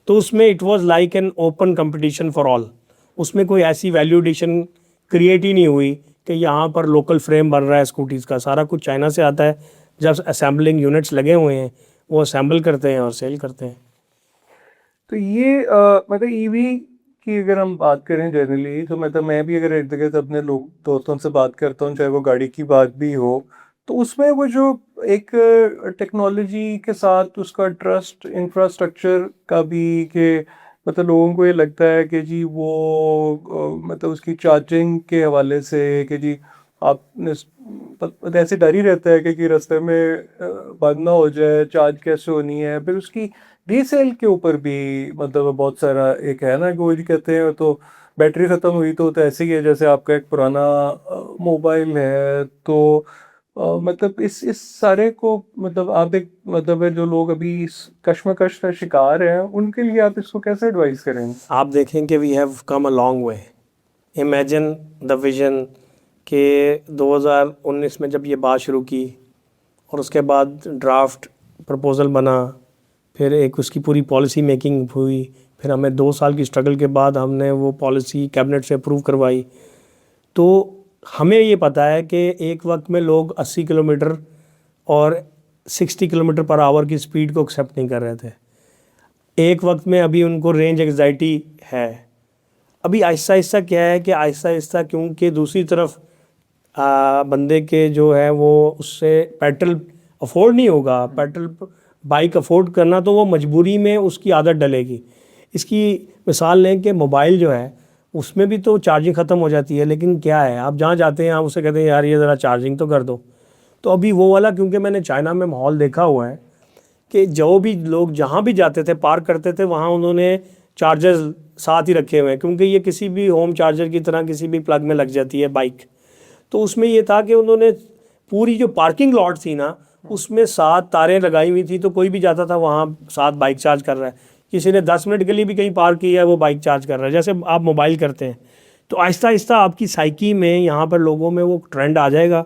तो उसमें it was like an open competition for all. उसमें कोई ऐसी वैल्यू एडिशन क्रिएट ही नहीं हुई कि यहाँ पर लोकल फ्रेम बन रहा है स्कूटीज़ का, सारा कुछ चाइना से आता है। जब असेंबलिंग यूनिट्स लगे हुए हैं वो असेंबल करते हैं और सेल करते हैं। तो ये मतलब ईवी की अगर हम बात करें जनरली, तो मतलब मैं भी अगर इर्द गिर्द अपने लोग दोस्तों से बात करता हूँ, चाहे वो गाड़ी की बात भी हो, तो उसमें वो जो एक टेक्नोलॉजी के साथ उसका ट्रस्ट इंफ्रास्ट्रक्चर का भी कि मतलब लोगों को ये लगता है कि जी वो मतलब उसकी चार्जिंग के हवाले से कि जी आपने ऐसे डर ही रहता है कि रास्ते में बंद ना हो जाए, चार्ज कैसे होनी है। फिर उसकी रीसेल के ऊपर भी मतलब बहुत सारा एक है ना कि वो जी कहते हैं तो बैटरी ख़त्म हुई तो ऐसे ही है जैसे आपका एक पुराना मोबाइल है। तो मतलब इस सारे को मतलब आप एक मतलब है जो लोग अभी इस कश्मकश का शिकार हैं उनके लिए आप इसको कैसे एडवाइस करेंगे? आप देखें कि we have come a long way. Imagine the vision के 2019 में जब ये बात शुरू की और उसके बाद ड्राफ्ट प्रपोज़ल बना, फिर एक उसकी पूरी पॉलिसी मेकिंग हुई, फिर हमें 2 साल की स्ट्रगल के बाद हमने वो पॉलिसी कैबिनेट से अप्रूव करवाई। तो हमें ये पता है कि एक वक्त में लोग 80 किलोमीटर और 60 किलोमीटर पर आवर की स्पीड को एक्सेप्ट नहीं कर रहे थे। एक वक्त में अभी उनको रेंज एंग्जाइटी है। अभी आहिस्ता आहिस्ता क्या है कि आहिस्ता आहिस्ता क्योंकि दूसरी तरफ बंदे के जो है वो उससे पेट्रोल अफोर्ड नहीं होगा, पेट्रोल बाइक अफोर्ड करना, तो वो मजबूरी में उसकी आदत डलेगी। इसकी मिसाल लें कि मोबाइल जो है उसमें भी तो चार्जिंग ख़त्म हो जाती है, लेकिन क्या है आप जहाँ जाते हैं आप उससे कहते हैं यार ये ज़रा चार्जिंग तो कर दो। तो अभी वो वाला, क्योंकि मैंने चाइना में माहौल देखा हुआ है कि जो भी लोग जहाँ भी जाते थे पार्क करते थे वहाँ उन्होंने चार्जर्स साथ ही रखे हुए हैं, क्योंकि ये किसी भी होम चार्जर की तरह किसी भी प्लग में लग जाती है बाइक। तो उसमें ये था कि उन्होंने पूरी जो पार्किंग लॉट थी ना उसमें 7 तारें लगाई हुई थी, तो कोई भी जाता था वहाँ 7 बाइक चार्ज कर रहा है। किसी ने 10 मिनट के लिए भी कहीं पार्क किया है वो बाइक चार्ज कर रहा है, जैसे आप मोबाइल करते हैं। तो आहिस्ता आहिस्ता आपकी साइकी में यहाँ पर लोगों में वो ट्रेंड आ जाएगा,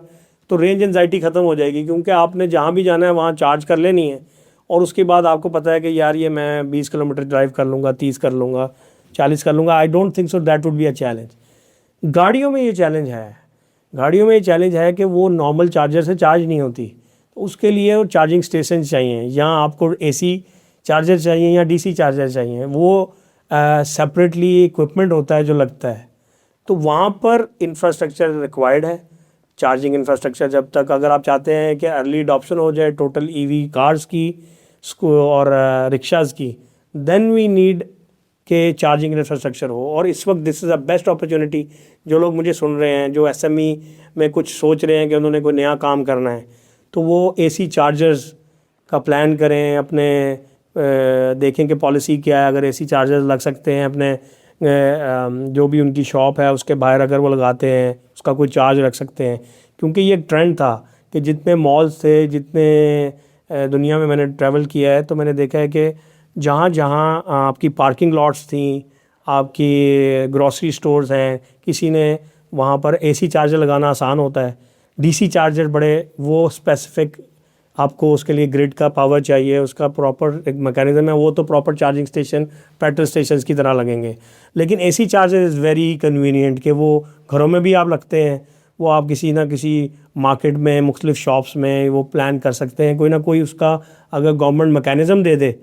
तो रेंज एंजाइटी ख़त्म हो जाएगी, क्योंकि आपने जहाँ भी जाना है वहाँ चार्ज कर लेनी है। और उसके बाद आपको पता है कि यार ये मैं 20 किलोमीटर ड्राइव कर लूँगा, 30 कर लूँगा, 40 कर लूँगा। I don't think so that would be a challenge. गाड़ियों में ये चैलेंज है, गाड़ियों में ये चैलेंज है कि वो नॉर्मल चार्जर से चार्ज नहीं होती। तो उसके लिए वो चार्जिंग स्टेशन चाहिए, या आपको एसी चार्जर चाहिए या डीसी चार्जर चाहिए, वो सेपरेटली इक्विपमेंट होता है जो लगता है। तो वहाँ पर इंफ्रास्ट्रक्चर रिक्वायर्ड है, चार्जिंग इंफ्रास्ट्रक्चर। जब तक अगर आप चाहते हैं कि अर्ली अडॉप्शन हो जाए टोटल ईवी कार्स की और रिक्शाज़ की, देन वी नीड के चार्जिंग इंफ्रास्ट्रक्चर हो। और इस वक्त this is a best opportunity, जो लोग मुझे सुन रहे हैं, जो एसएमई में कुछ सोच रहे हैं कि उन्होंने कोई नया काम करना है, तो वो एसी चार्जर्स का प्लान करें अपने, देखें कि पॉलिसी क्या है। अगर एसी चार्जर्स लग सकते हैं अपने जो भी उनकी शॉप है उसके बाहर, अगर वो लगाते हैं उसका कोई चार्ज रख सकते हैं। क्योंकि ये एक ट्रेंड था कि जितने मॉल्स थे, जितने दुनिया में मैंने ट्रैवल किया है, तो मैंने देखा है कि जहाँ जहाँ आपकी पार्किंग लॉट्स थी, आपकी ग्रॉसरी स्टोर्स हैं, किसी ने वहाँ पर एसी चार्जर लगाना आसान होता है। डीसी चार्जर बड़े वो स्पेसिफिक, आपको उसके लिए ग्रिड का पावर चाहिए, उसका प्रॉपर एक मैकेनिज्म है, वो तो proper charging station petrol stations की तरह लगेंगे। लेकिन AC charger is very convenient कि वो घरों में भी आप लगते हैं, वो आप किसी ना किसी मार्केट में मुख्तलिफ शॉप्स में वो प्लान कर सकते हैं। कोई ना कोई उसका अगर गवर्नमेंट मैकेनिज़्म दे दे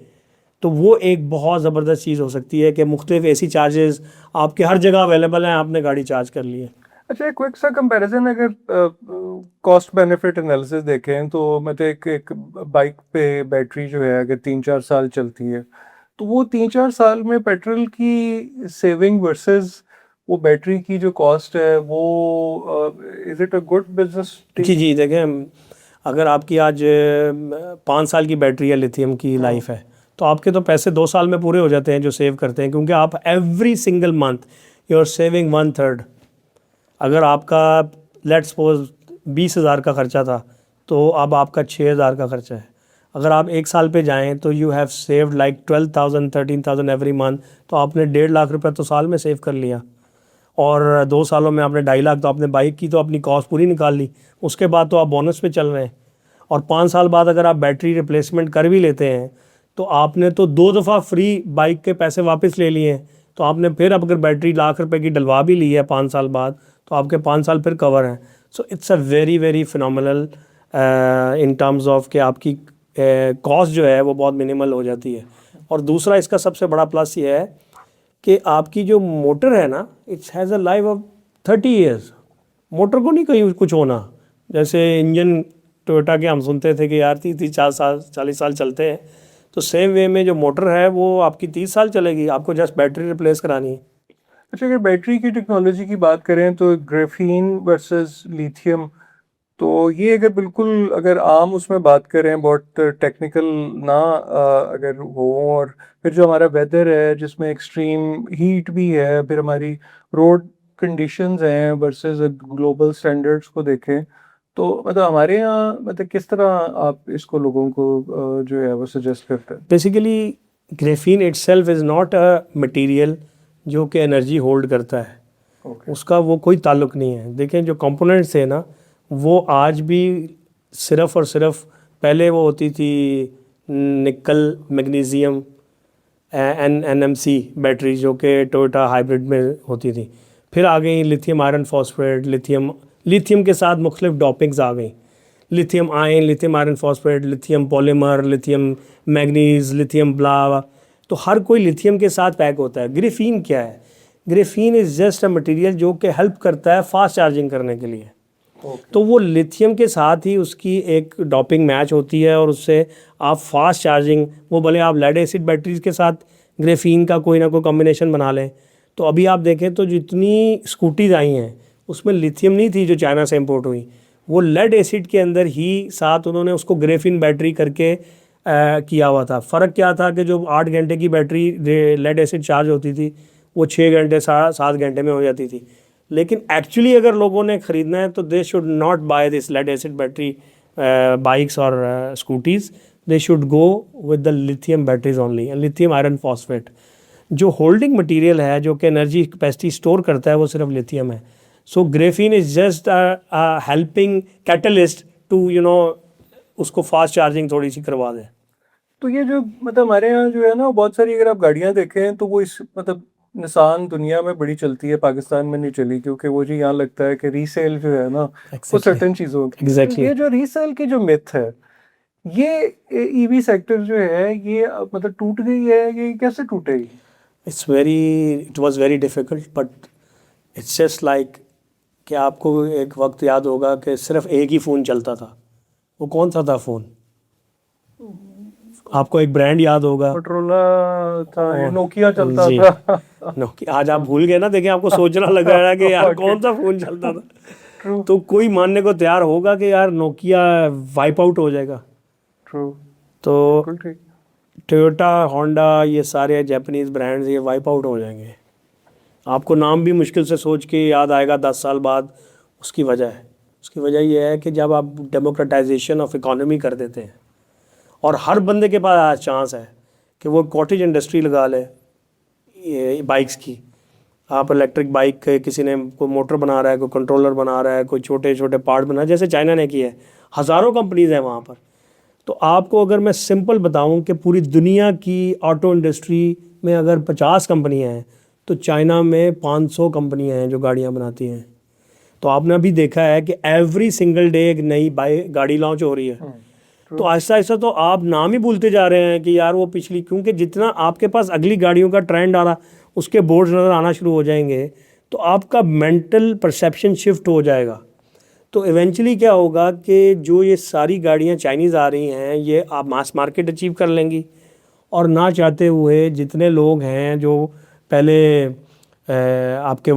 तो वो एक बहुत ज़बरदस्त चीज़ हो सकती है कि मुख्तलिफ एसी चार्जेस आपके हर जगह अवेलेबल हैं, आपने गाड़ी चार्ज कर ली है। अच्छा, एक क्विक सा कंपैरिजन, अगर कॉस्ट बेनिफिट एनालिसिस देखें तो मतलब एक बाइक पे बैटरी जो है अगर 3-4 साल चलती है, तो वो 3-4 साल में पेट्रोल की सेविंग वर्सेस वो बैटरी की जो कॉस्ट है, वो is it a good business? जी जी, देखें, अगर आपकी आज 5 साल की बैटरी है, लिथियम की लाइफ है, तो आपके तो पैसे 2 साल में पूरे हो जाते हैं जो सेव करते हैं, क्योंकि आप every single month you are saving 1/3। अगर आपका लेट्स सपोज 20,000 का खर्चा था, तो अब आपका 6,000 का खर्चा है। अगर आप 1 साल पे जाएं तो you have saved like 12,000 13,000 every month. तो आपने 1.5 लाख रुपये तो साल में सेव कर लिया, और 2 सालों में आपने 2.5 लाख, तो आपने बाइक की तो अपनी कॉस्ट पूरी निकाल ली। उसके बाद तो आप बोनस पे चल रहे हैं। और 5 साल बाद अगर आप बैटरी रिप्लेसमेंट कर भी लेते हैं, तो आपने तो 2 दफ़ा फ्री बाइक के पैसे वापस ले लिए हैं। तो आपने फिर अब अगर बैटरी 1,00,000 रुपए की डलवा भी ली है 5 साल बाद, तो आपके 5 साल फिर कवर हैं। So it's a very very phenomenal in terms of कि आपकी कॉस्ट जो है वो बहुत मिनिमल हो जाती है। और दूसरा इसका सबसे बड़ा प्लस ये है कि आपकी जो मोटर है ना, it's has a life of 30 years. Motor को नहीं कहीं कुछ होना। जैसे इंजन टोयोटा के हम सुनते थे कि यार 30-40 साल 40 साल चलते हैं, तो सेम वे में जो मोटर है वो आपकी 30 साल चलेगी, आपको जस्ट बैटरी रिप्लेस करानी है। अच्छा, अगर बैटरी की टेक्नोलॉजी की बात करें तो ग्राफीन वर्सेस लिथियम, तो ये अगर बिल्कुल अगर आम उसमें बात करें, बहुत टेक्निकल ना अगर हो, और फिर जो हमारा वेदर है जिसमें एक्सट्रीम हीट भी है, फिर हमारी रोड कंडीशंस हैं वर्सेस ग्लोबल स्टैंडर्ड्स को देखें, तो मतलब हमारे यहाँ मतलब किस तरह आप इसको लोगों को जो है वो सजेस्ट करते हैं? Basically graphene itself is not a material जो कि एनर्जी होल्ड करता है। ओके। उसका वो कोई ताल्लुक नहीं है। देखें, जो कंपोनेंट्स है ना, वो आज भी सिर्फ और सिर्फ, पहले वो होती थी निकल मैग्नीशियम NMC बैटरी, जो कि टोयोटा हाइब्रिड में होती थी। फिर आ गई लिथियम आयरन फॉस्फेट, लिथियम के साथ मुख्तलिफ डॉपिंग्स आ गई, lithium ion, lithium iron phosphate, lithium polymer, lithium manganese, lithium blah. तो हर कोई लिथियम के साथ पैक होता है। ग्रेफीन क्या है? Graphene is just a material जो कि हेल्प करता है फास्ट चार्जिंग करने के लिए। तो वो लिथियम के साथ ही उसकी एक डॉपिंग मैच होती है, और उससे आप फास्ट चार्जिंग, वो भले आप लेड एसिड बैटरीज के साथ ग्रेफीन का कोई ना कोई कॉम्बिनेशन बना लें। तो अभी आप देखें तो जितनी स्कूटीज आई हैं उसमें लिथियम नहीं थी जो चाइना से इंपोर्ट हुई, वो लेड एसिड के अंदर ही साथ उन्होंने उसको ग्रेफीन बैटरी करके किया हुआ था। फ़र्क क्या था कि जो 8 घंटे की बैटरी लेड एसिड चार्ज होती थी, वो 6 घंटे 7 घंटे में हो जाती थी। लेकिन एक्चुअली अगर लोगों ने ख़रीदना है तो they should not buy this lead acid battery bikes और scooties, they should go with the lithium batteries only and lithium iron phosphate. जो होल्डिंग मटेरियल है, जो कि एनर्जी कैपेसिटी स्टोर करता है, वो सिर्फ लिथियम है। So graphene is just helping catalyst to उसको फास्ट चार्जिंग थोड़ी सी करवा दे। तो ये जो मतलब हमारे यहाँ जो है ना, बहुत सारी अगर आप गाड़ियाँ देखें तो वो इस मतलब निसान दुनिया में बड़ी चलती है, पाकिस्तान में नहीं चली, क्योंकि वो जो यहाँ लगता है कि रीसेल जो है ना वो एग्जैक्टली सर्टेन चीज़ों की। तो एग्जैक्टली ये जो रीसेल की जो मिथ है, ये ईवी सेक्टर जो है ये मतलब टूट गई है, ये कैसे टूटेगी? It was very difficult, but it's just like कि आपको एक वक्त याद होगा कि सिर्फ एक ही फ़ोन चलता था। वो कौन सा था फ़ोन? आपको एक ब्रांड याद होगा? मोटरोला था, और- नोकिया चलता जी। था। नोकिया। आज आप भूल गए ना, देखिए आपको सोचना लग रहा है कि यार कौन सा फ़ोन चलता था। ट्रू तो कोई मानने को तैयार होगा कि यार नोकिया वाइप आउट हो जाएगा। ट्रू, तो बिल्कुल ठीक। टोयोटा, होंडा, ये सारे जापानीज़ ब्रांड्स ये वाइप आउट हो जाएंगे। आपको नाम भी मुश्किल से सोच के याद आएगा 10 साल बाद। उसकी वजह यह है कि जब आप डेमोक्रेटाइजेशन ऑफ इकोनॉमी कर देते हैं और हर बंदे के पास आज चांस है कि वो कॉटेज इंडस्ट्री लगा ले ये बाइक्स की। आप इलेक्ट्रिक बाइक के किसी ने कोई मोटर बना रहा है, कोई कंट्रोलर बना रहा है, कोई छोटे छोटे पार्ट बना, जैसे चाइना ने किया है। हज़ारों कंपनीज़ हैं वहाँ पर। तो आपको अगर मैं सिंपल बताऊं कि पूरी दुनिया की ऑटो इंडस्ट्री में अगर 50 कंपनियां हैं तो चाइना में 500 कंपनियां हैं जो गाड़ियां बनाती हैं। तो आपने अभी देखा है कि एवरी सिंगल डे एक नई गाड़ी लॉन्च हो रही है। तो आहिस्ता आहिस्ता तो आप नाम ही भूलते जा रहे हैं कि यार वो पिछली, क्योंकि जितना आपके पास अगली गाड़ियों का ट्रेंड आ रहा, उसके बोर्ड्स नज़र आना शुरू हो जाएंगे, तो आपका मेंटल परसेप्शन शिफ्ट हो जाएगा। तो इवेंचुअली क्या होगा कि जो ये सारी गाड़ियाँ चाइनीज़ आ रही हैं ये आप मास मार्केट अचीव कर लेंगी, और ना चाहते हुए जितने लोग हैं जो पहले आपके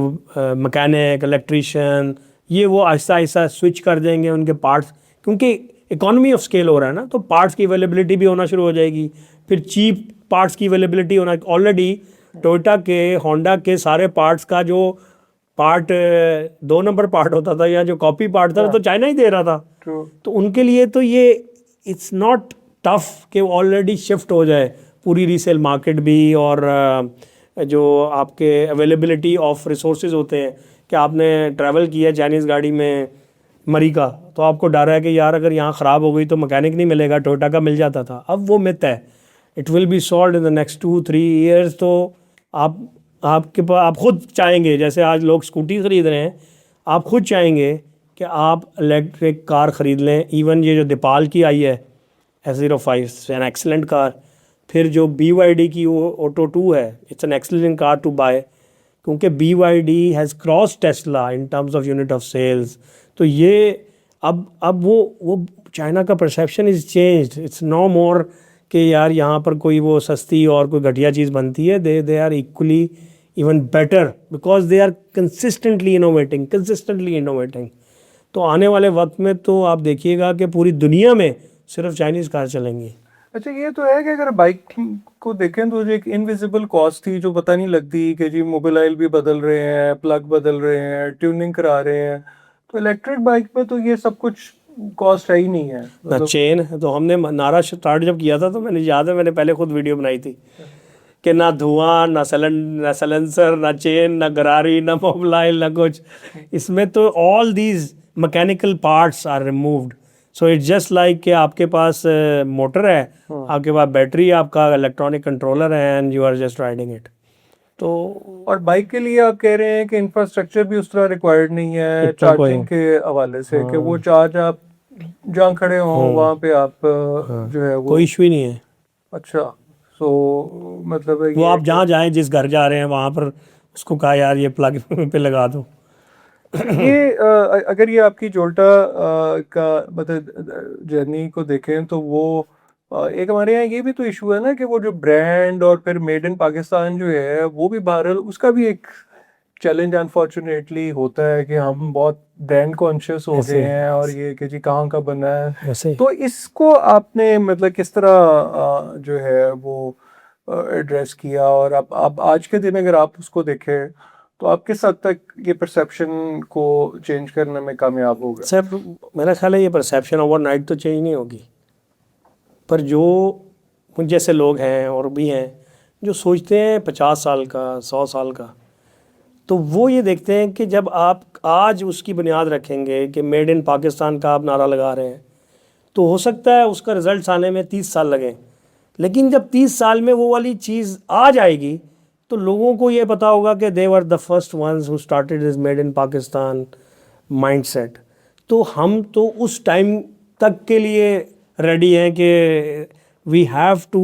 मैकेनिक, इलेक्ट्रीशियन, ये वो आहिस्ता आहिस्ता स्विच कर देंगे उनके पार्ट्स, क्योंकि इकोनॉमी ऑफ स्केल हो रहा है ना, तो पार्ट्स की अवेलेबिलिटी भी होना शुरू हो जाएगी। फिर चीप पार्ट्स की अवेलेबिलिटी होना, ऑलरेडी टोयोटा के, होंडा के सारे पार्ट्स का जो पार्ट 2 नंबर पार्ट होता था या जो कॉपी पार्ट था वो तो चाइना ही दे रहा था। ट्रू। तो उनके लिए तो ये इट्स नॉट टफ कि ऑलरेडी शिफ्ट हो जाए पूरी रीसेल मार्केट भी, और जो आपके अवेलेबिलिटी ऑफ रिसोर्सेज होते हैं कि आपने ट्रैवल किया चाइनीज़ गाड़ी में मरी का, तो आपको डर है कि यार अगर यहाँ ख़राब हो गई तो मैकेनिक नहीं मिलेगा, टोयोटा का मिल जाता था। अब वो मिथ है। It will be solve in the next 2-3 years. तो आपके पास, आप खुद चाहेंगे, जैसे आज लोग स्कूटी ख़रीद रहे हैं, आप खुद चाहेंगे कि आप इलेक्ट्रिक कार ख़रीद लें। इवन ये जो दीपाल की आई है S05 एन एक्सलेंट कार, फिर जो BYD की वो ऑटो 2 है, it's an excellent car to buy, क्योंकि BYD has cross Tesla in terms of unit of sales. तो ये अब वो चाइना का perception is changed. It's no more कि यार यहाँ पर कोई वो सस्ती और कोई घटिया चीज़ बनती है। They are equally even better because they are consistently innovating. तो आने वाले वक्त में तो आप देखिएगा कि पूरी दुनिया में सिर्फ चाइनीज़ कार चलेंगी। अच्छा, ये तो है कि अगर बाइक को देखें तो जो एक इनविजिबल कॉस्ट थी जो पता नहीं लगती, कि जी मोबाइल भी बदल रहे हैं, प्लग बदल रहे हैं, ट्यूनिंग करा रहे हैं, तो इलेक्ट्रिक बाइक में तो ये सब कुछ कॉस्ट है ही नहीं है। ना चेन, तो हमने नारा स्टार्ट जब किया था तो मैंने याद है, मैंने पहले खुद वीडियो बनाई थी कि ना धुआं, ना सलेंसर, ना चेन, ना गरारी, ना मोबाइल, ना कुछ। इसमें तो all these mechanical parts are removed. So it's just like कि आपके पास मोटर है, आपके पास बैटरी, आपका इलेक्ट्रॉनिक कंट्रोलर है, and you are just riding it. तो और बाइक के लिए आप कह रहे हैं कि इंफ्रास्ट्रक्चर भी उस तरह रिक्वायर्ड नहीं है इतना कोई- चार्जिंग के हवाले से, कि वो चार्ज आप जहाँ खड़े हों वहाँ पे आप जो है वो कोई इशू ही नहीं है। अच्छा, सो मतलब वो आप जहाँ जाएं, जिस घर जा रहे हैं वहाँ पर उसको कहा यार ये प्लग पे लगा दो। ये अगर ये आपकी जोल्टा का मतलब जर्नी को देखें तो वो एक हमारे यहाँ ये भी तो इशू है ना कि वो जो ब्रांड और फिर मेड इन पाकिस्तान जो है वो भी बहरहाल उसका भी एक चैलेंज अनफॉर्चुनेटली होता है कि हम बहुत ब्रांड कॉन्शियस हो गए हैं, और ये कि जी कहाँ का बना है। वैसे तो इसको आपने मतलब किस तरह जो है वो एड्रेस किया, और आप आज के दिन अगर आप उसको देखें तो आप किस हद तक ये परसेप्शन को चेंज करने में कामयाब हो गए? सर मेरा ख्याल है ये परसेप्शन ओवरनाइट तो चेंज नहीं होगी, पर जो मुझ जैसे लोग हैं और भी हैं जो सोचते हैं 50 साल का, 100 साल का, तो वो ये देखते हैं कि जब आप आज उसकी बुनियाद रखेंगे कि मेड इन पाकिस्तान का आप नारा लगा रहे हैं, तो हो सकता है उसका रिज़ल्ट आने में 30 साल लगें, लेकिन जब 30 साल में वो वाली चीज़ आ जाएगी तो लोगों को ये पता होगा कि they were the first ones who started this made in Pakistan mindset. तो हम तो उस टाइम तक के लिए रेडी हैं कि we have to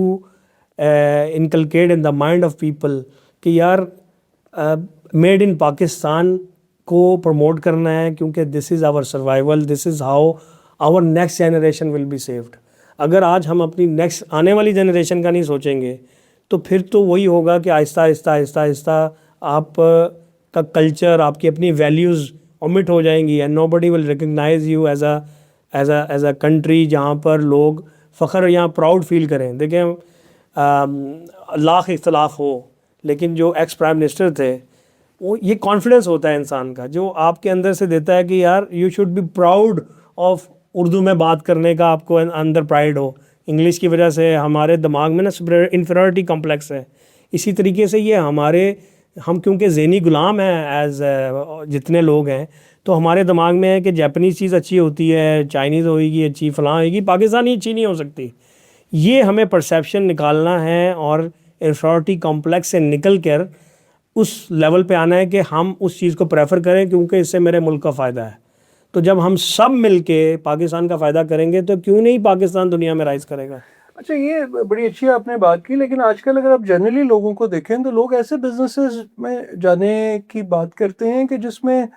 inculcate in the mind of people कि यार मेड इन पाकिस्तान को प्रमोट करना है, क्योंकि this is our survival, this is how our next generation will be saved. अगर आज हम अपनी नेक्स्ट आने वाली जनरेशन का नहीं सोचेंगे तो फिर तो वही होगा कि आहिस्ता आहिस्ता आहिस्ता आहिस्ता आप का कल्चर, आपकी अपनी वैल्यूज़ ओमिट हो जाएंगी and nobody will recognise you as a country जहाँ पर लोग फ़ख्र यहाँ प्राउड फील करें। देखें लाख इख्तलाफ हो, लेकिन जो एक्स प्राइम मिनिस्टर थे वो ये कॉन्फिडेंस होता है इंसान का जो आपके अंदर से देता है कि यार you should be proud of Urdu में बात करने का, आपको अंदर प्राइड हो। इंग्लिश की वजह से हमारे दिमाग में ना इन्फीरियरिटी कॉम्प्लेक्स है। इसी तरीके से ये हम क्योंकि ज़हनी गुलाम हैं एज जितने लोग हैं, तो हमारे दिमाग में है कि जापानीज़ चीज़ अच्छी होती है, चाइनीज़ होएगी अच्छी, फ़लाँ होएगी, पाकिस्तानी अच्छी नहीं हो सकती। ये हमें परसेप्शन निकालना है और इन्फीरियरिटी कॉम्प्लेक्स से निकल कर उस लेवल पे आना है कि हम उस चीज़ को प्रेफर करें क्योंकि इससे मेरे मुल्क का फ़ायदा है। तो जब हम सब मिलके पाकिस्तान का फ़ायदा करेंगे तो क्यों नहीं पाकिस्तान दुनिया में राइज करेगा। अच्छा, ये बड़ी अच्छी आपने बात की, लेकिन आजकल अगर आप जनरली लोगों को देखें तो लोग ऐसे बिजनेसेस में जाने की बात करते हैं कि जिसमें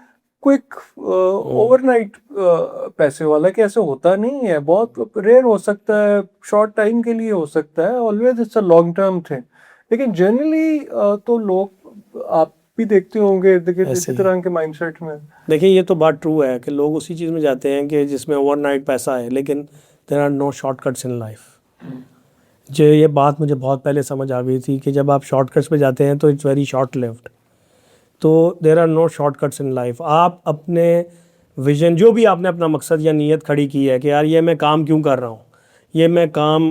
क्विक ओवरनाइट पैसे वाला, कि ऐसे होता नहीं है, बहुत रेयर हो सकता है, शॉर्ट टाइम के लिए हो सकता है, always it's a long term thing. लेकिन जनरली तो लोग, आप भी देखते होंगे, देखिए इसी तरह के माइंडसेट में। देखिए ये तो बात ट्रू है कि लोग उसी चीज़ में जाते हैं कि जिसमें ओवरनाइट पैसा है, लेकिन there are no shortcuts in life. जो ये बात मुझे बहुत पहले समझ आ गई थी कि जब आप शॉर्टकट्स पे जाते हैं तो इट्स वेरी शॉर्ट लिव्ड। तो there are no shortcuts in life. आप अपने विजन, जो भी आपने अपना मकसद या नीयत खड़ी की है कि यार ये मैं काम क्यों कर रहा हूँ, ये मैं काम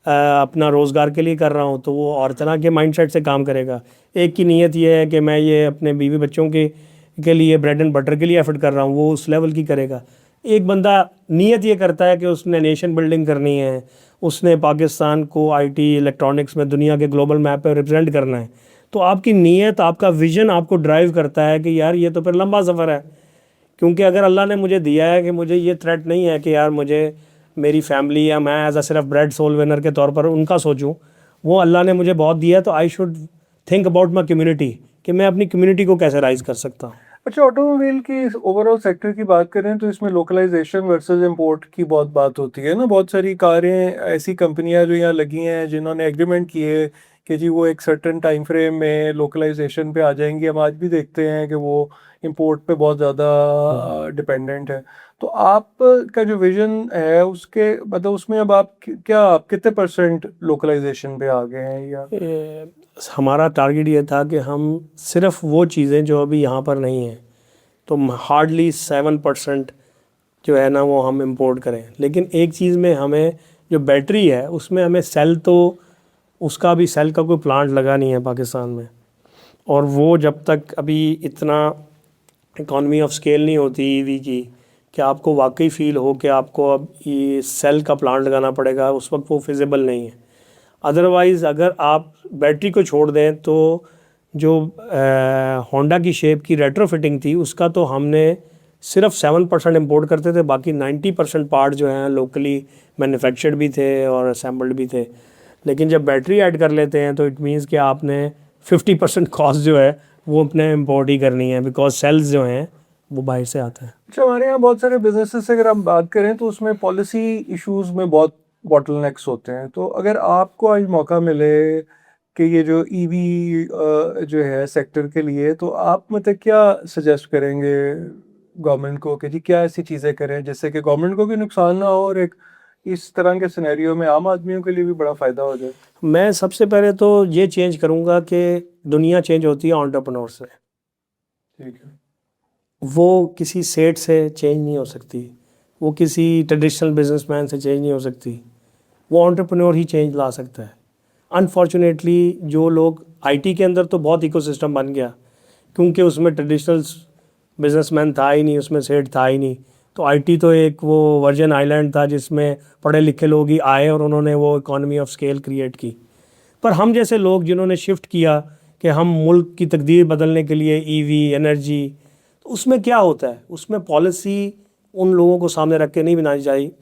अपना रोज़गार के लिए कर रहा हूँ, तो वो और तरह के माइंडसेट से काम करेगा। एक की नीयत ये है कि मैं ये अपने बीवी बच्चों के लिए ब्रेड एंड बटर के लिए एफर्ट कर रहा हूँ, वो उस लेवल की करेगा। एक बंदा नीयत ये करता है कि उसने नेशन बिल्डिंग करनी है, उसने पाकिस्तान को आईटी इलेक्ट्रॉनिक्स में दुनिया के ग्लोबल मैप पर रिप्रेजेंट करना है। तो आपकी नीयत, आपका विजन आपको ड्राइव करता है कि यार ये तो फिर लंबा सफ़र है। क्योंकि अगर अल्लाह ने मुझे दिया है कि मुझे ये थ्रेट नहीं है कि यार मुझे मेरी फैमिली या मैं एज अ सिर्फ ब्रेड सोल विनर के तौर पर उनका सोचूं, वो अल्लाह ने मुझे बहुत दिया है, तो I should think about my community कि मैं अपनी कम्युनिटी को कैसे राइज कर सकता हूँ। अच्छा, ऑटोमोबाइल की ओवरऑल सेक्टर की बात करें तो इसमें लोकलाइजेशन वर्सेस इंपोर्ट की बहुत बात होती है ना। बहुत सारी कारें, ऐसी कंपनियां जो यहाँ लगी हैं जिन्होंने एग्रीमेंट किए कि जी वो एक सर्टेन टाइम फ्रेम में लोकलाइजेशन पे आ जाएंगी। हम आज भी देखते हैं कि वो इंपोर्ट पे बहुत ज़्यादा डिपेंडेंट है। तो आप का जो विजन है उसके मतलब उसमें अब आप कितने परसेंट लोकलाइजेशन पे आ गए हैं, या हमारा टारगेट ये था कि हम सिर्फ वो चीज़ें जो अभी यहाँ पर नहीं हैं, तो हार्डली 7% जो है ना वो हम इंपोर्ट करें। लेकिन एक चीज़ में हमें, जो बैटरी है उसमें हमें सेल, तो उसका भी सेल का कोई प्लांट लगा नहीं है पाकिस्तान में। और वो जब तक अभी इतना इकॉनमी ऑफ स्केल नहीं होती ईवी की कि आपको वाकई फ़ील हो कि आपको अब ये सेल का प्लांट लगाना पड़ेगा, उस वक्त वो फिजिबल नहीं है। अदरवाइज़ अगर आप बैटरी को छोड़ दें तो जो होंडा की शेप की रेट्रोफिटिंग थी उसका तो हमने सिर्फ 7% इम्पोर्ट करते थे, बाकी 90% पार्ट जो हैं लोकली मैन्युफैक्चर्ड भी थे और असेंबल्ड भी थे। लेकिन जब बैटरी ऐड कर लेते हैं तो इट मीन्स कि आपने 50% कॉस्ट जो है वो अपने इम्पोर्ट ही करनी है, बिकॉज सेल्स जो हैं वो बाहर से आते हैं। अच्छा, हमारे यहाँ बहुत सारे बिजनेसेस अगर हम बात करें तो उसमें पॉलिसी इश्यूज में बहुत बॉटलनेक्स होते हैं। तो अगर आपको आज मौका मिले कि ये जो ईवी जो है सेक्टर के लिए, तो आप मतलब क्या सजेस्ट करेंगे गवर्नमेंट को कि जी क्या ऐसी चीज़ें करें जिससे कि गवर्नमेंट को भी नुकसान ना हो और एक इस तरह के सिनेरियो में आम आदमियों के लिए भी बड़ा फ़ायदा हो जाए? मैं सबसे पहले तो ये चेंज करूँगा कि दुनिया चेंज होती है एंटरप्रेन्योर से। ठीक है। वो किसी सेठ से चेंज नहीं हो सकती, वो किसी ट्रेडिशनल बिजनेसमैन से चेंज नहीं हो सकती, वो एंटरप्रेन्योर ही चेंज ला सकता है। अनफॉर्चुनेटली जो लोग आईटी के अंदर तो बहुत इकोसिस्टम बन गया, क्योंकि उसमें ट्रेडिशनल बिजनेसमैन था ही नहीं, उसमें सेठ था ही नहीं। तो आईटी तो एक वो वर्जन आइलैंड था जिसमें पढ़े लिखे लोग ही आए और उन्होंने वो इकॉनमी ऑफ स्केल क्रिएट की। पर हम जैसे लोग जिन्होंने शिफ्ट किया कि हम मुल्क की तकदीर बदलने के लिए ईवी एनर्जी, तो उसमें क्या होता है, उसमें पॉलिसी उन लोगों को सामने रख के नहीं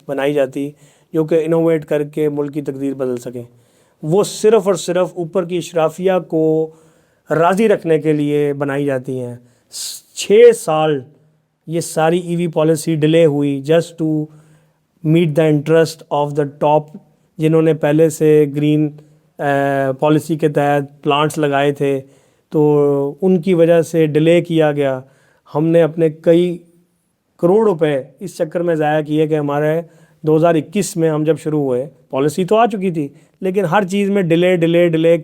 बनाई जाती जो कि इनोवेट करके मुल्क की तकदीर बदल सकें। वो सिर्फ़ और सिर्फ ऊपर की इशराफिया को राज़ी रखने के लिए बनाई जाती हैं। 6 साल ये सारी ईवी पॉलिसी डिले हुई just to meet the interest of the top, जिन्होंने पहले से ग्रीन पॉलिसी के तहत प्लांट्स लगाए थे, तो उनकी वजह से डिले किया गया। हमने अपने कई करोड़ रुपए इस चक्कर में ज़ाया किए कि हमारे 2021 में हम जब शुरू हुए पॉलिसी तो आ चुकी थी, लेकिन हर चीज़ में डिले डिले डिले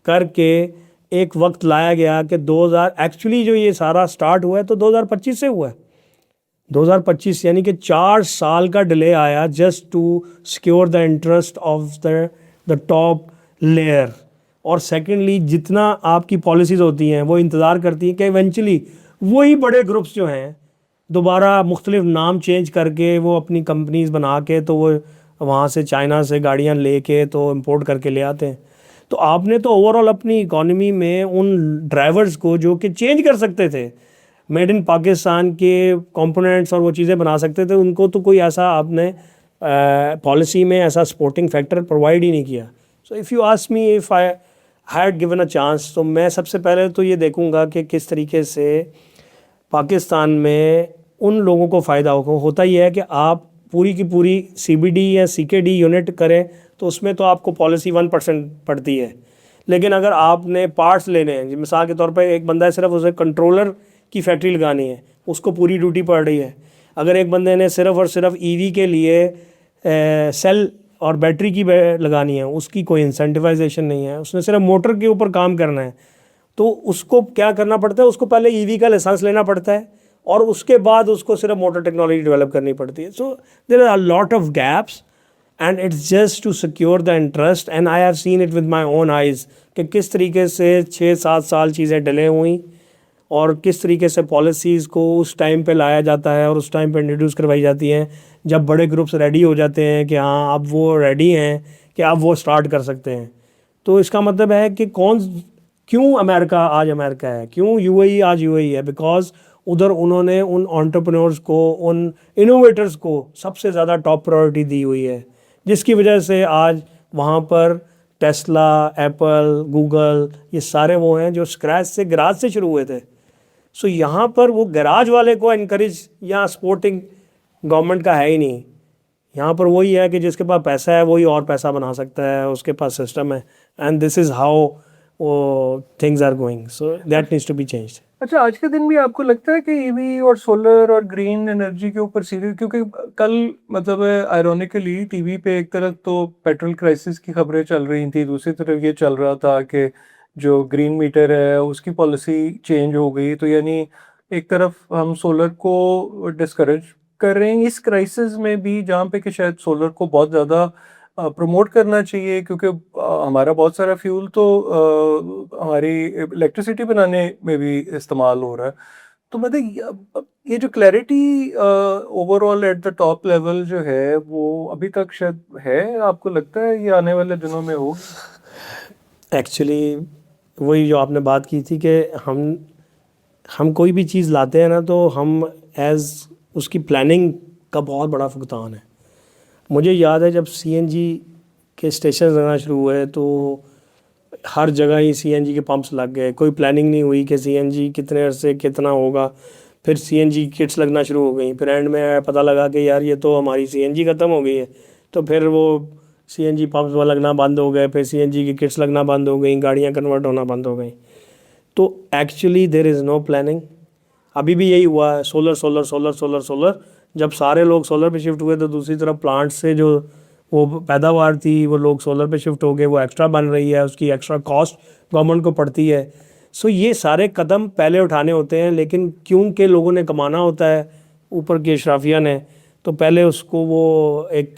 करके एक वक्त लाया गया कि 2000 एक्चुअली जो ये सारा स्टार्ट हुआ है तो 2025 से हुआ है। 2025 यानी कि 4 साल का डिले आया just to secure the interest of the top layer. और सेकेंडली जितना आपकी पॉलिसीज़ होती हैं वो इंतज़ार करती हैं कि इवेंचुअली वही बड़े ग्रुप्स जो हैं दोबारा मुख्तलिफ नाम चेंज करके वो अपनी कंपनीज बना के तो वो वहाँ से चाइना से गाड़ियाँ लेके तो इंपोर्ट करके ले आते हैं। तो आपने तो ओवरऑल अपनी इकॉनमी में उन ड्राइवर्स को जो कि चेंज कर सकते थे, मेड इन पाकिस्तान के कंपोनेंट्स और वो चीज़ें बना सकते थे, उनको तो कोई ऐसा आपने पॉलिसी में ऐसा सपोर्टिंग फैक्टर प्रोवाइड ही नहीं किया। So if you ask me if I had given a chance, तो मैं सबसे पहले तो ये देखूंगा कि किस तरीके से पाकिस्तान में उन लोगों को फ़ायदा होता ही है कि आप पूरी की पूरी CBD या CKD यूनिट करें तो उसमें तो आपको पॉलिसी 1% पड़ती है। लेकिन अगर आपने पार्ट्स लेने हैं, मिसाल के तौर पर एक बंदा है सिर्फ उसे कंट्रोलर की फैक्ट्री लगानी है, उसको पूरी ड्यूटी पड़ रही है। अगर एक बंदे ने सिर्फ और सिर्फ EV के लिए सेल और बैटरी की लगानी है, उसकी कोई इंसेंटिवाइजेशन नहीं है, उसने सिर्फ मोटर के ऊपर काम करना है, तो उसको क्या करना पड़ता है, उसको पहले EV का लाइसेंस लेना पड़ता है और उसके बाद उसको सिर्फ मोटर टेक्नोलॉजी डेवलप करनी पड़ती है। So there are lot of gaps and it's just to secure the interest. And I have seen it with my own eyes कि किस तरीके से 6-7 साल चीज़ें डिले हुई और किस तरीके से पॉलिसीज़ को उस टाइम पे लाया जाता है और उस टाइम पे इंट्रोड्यूस करवाई जाती हैं जब बड़े ग्रुप्स रेडी हो जाते हैं कि हाँ अब वो रेडी हैं कि अब वो स्टार्ट कर सकते हैं। तो इसका मतलब है कि क्यों अमेरिका आज अमेरिका है, क्यों UAE आज UAE है, बिकॉज उधर उन्होंने उन एंटरप्रेन्योर्स को, उन इनोवेटर्स को सबसे ज़्यादा टॉप प्रायोरिटी दी हुई है, जिसकी वजह से आज वहाँ पर टेस्ला, एप्पल, गूगल, ये सारे वो हैं जो स्क्रैच से, गराज से शुरू हुए थे। सो यहाँ पर वो गराज वाले को इनकरेज या सपोर्टिंग गवर्नमेंट का है ही नहीं। यहाँ पर वही है कि जिसके पास पैसा है वही और पैसा बना सकता है, उसके पास सिस्टम है, and this is how things are going. So that needs to be changed. अच्छा, आज के दिन भी आपको लगता है कि ईवी और सोलर और ग्रीन एनर्जी के ऊपर सीरियस, क्योंकि कल मतलब आयरॉनिकली टीवी पे एक तरफ तो पेट्रोल क्राइसिस की खबरें चल रही थी, दूसरी तरफ ये चल रहा था कि जो ग्रीन मीटर है उसकी पॉलिसी चेंज हो गई, तो यानी एक तरफ हम सोलर को डिस्करेज कर रहे हैं इस क्राइसिस में भी, जहाँ पे कि शायद सोलर को बहुत ज़्यादा प्रमोट करना चाहिए, क्योंकि हमारा बहुत सारा फ्यूल तो हमारी इलेक्ट्रिसिटी बनाने में भी इस्तेमाल हो रहा है। तो मतलब ये जो clarity overall at the top level जो है वो अभी तक शायद है, आपको लगता है ये आने वाले दिनों में हो? एक्चुअली वही जो आपने बात की थी कि हम कोई भी चीज़ लाते हैं ना, तो हम उसकी प्लानिंग का बहुत बड़ा भुगतान है। मुझे याद है जब CNG के स्टेशन लगना शुरू हुए तो हर जगह ही CNG के पंप्स लग गए, कोई प्लानिंग नहीं हुई कि CNG कितने अरसे कितना होगा। फिर CNG किट्स लगना शुरू हो गई, फिर एंड में पता लगा कि यार ये तो हमारी CNG ख़त्म हो गई है, तो फिर वो CNG पंप्स लगना बंद हो गए, फिर CNG की किट्स लगना बंद हो गई, गाड़ियाँ कन्वर्ट होना बंद हो गई। तो actually there is no planning. अभी भी यही हुआ है, solar solar solar solar solar. जब सारे लोग सोलर पे शिफ्ट हुए तो दूसरी तरफ प्लांट से जो वो पैदावार थी वो लोग सोलर पे शिफ्ट हो गए, वो एक्स्ट्रा बन रही है, उसकी एक्स्ट्रा कॉस्ट गवर्नमेंट को पड़ती है। सो ये सारे कदम पहले उठाने होते हैं, लेकिन क्योंकि लोगों ने कमाना होता है ऊपर की अशराफिया ने, तो पहले उसको वो एक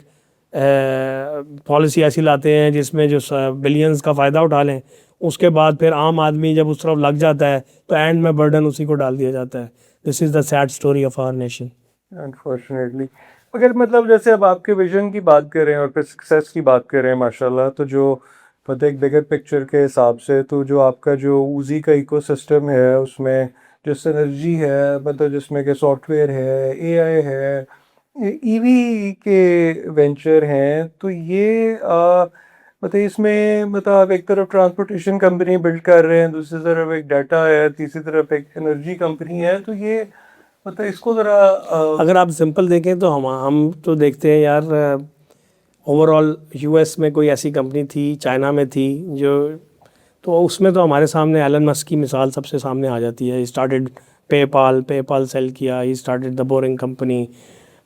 पॉलिसी ऐसी लाते हैं जिसमें जो बिलियंस का फ़ायदा उठा लें। उसके बाद फिर आम आदमी जब उस तरफ लग जाता है तो एंड में बर्डन उसी को डाल दिया जाता है। This is the sad story of our nation unfortunately. अगर मतलब जैसे अब आपके विजन की बात करें और फिर सक्सेस की बात करें माशाल्लाह, तो जो मतलब एक बिगर पिक्चर के हिसाब से तो जो आपका जो ऊजी का इकोसिस्टम है उसमें जो सिनर्जी है, मतलब जिसमें कि सॉफ्टवेयर है, AI है, ईवी के वेंचर हैं तो ये मतलब इसमें मतलब आप एक तरफ ट्रांसपोर्टेशन कंपनी बिल्ड कर रहे हैं, दूसरी तरफ एक डाटा है, तीसरी तरफ एक एनर्जी कंपनी है, तो ये मतलब इसको ज़रा अगर आप सिंपल देखें तो हम तो देखते हैं यार, ओवरऑल यूएस में कोई ऐसी कंपनी थी, चाइना में थी जो, तो उसमें तो हमारे सामने एलन मस्क की मिसाल सबसे सामने आ जाती है. ही स्टार्टेड पेपाल सेल किया, he started the boring company,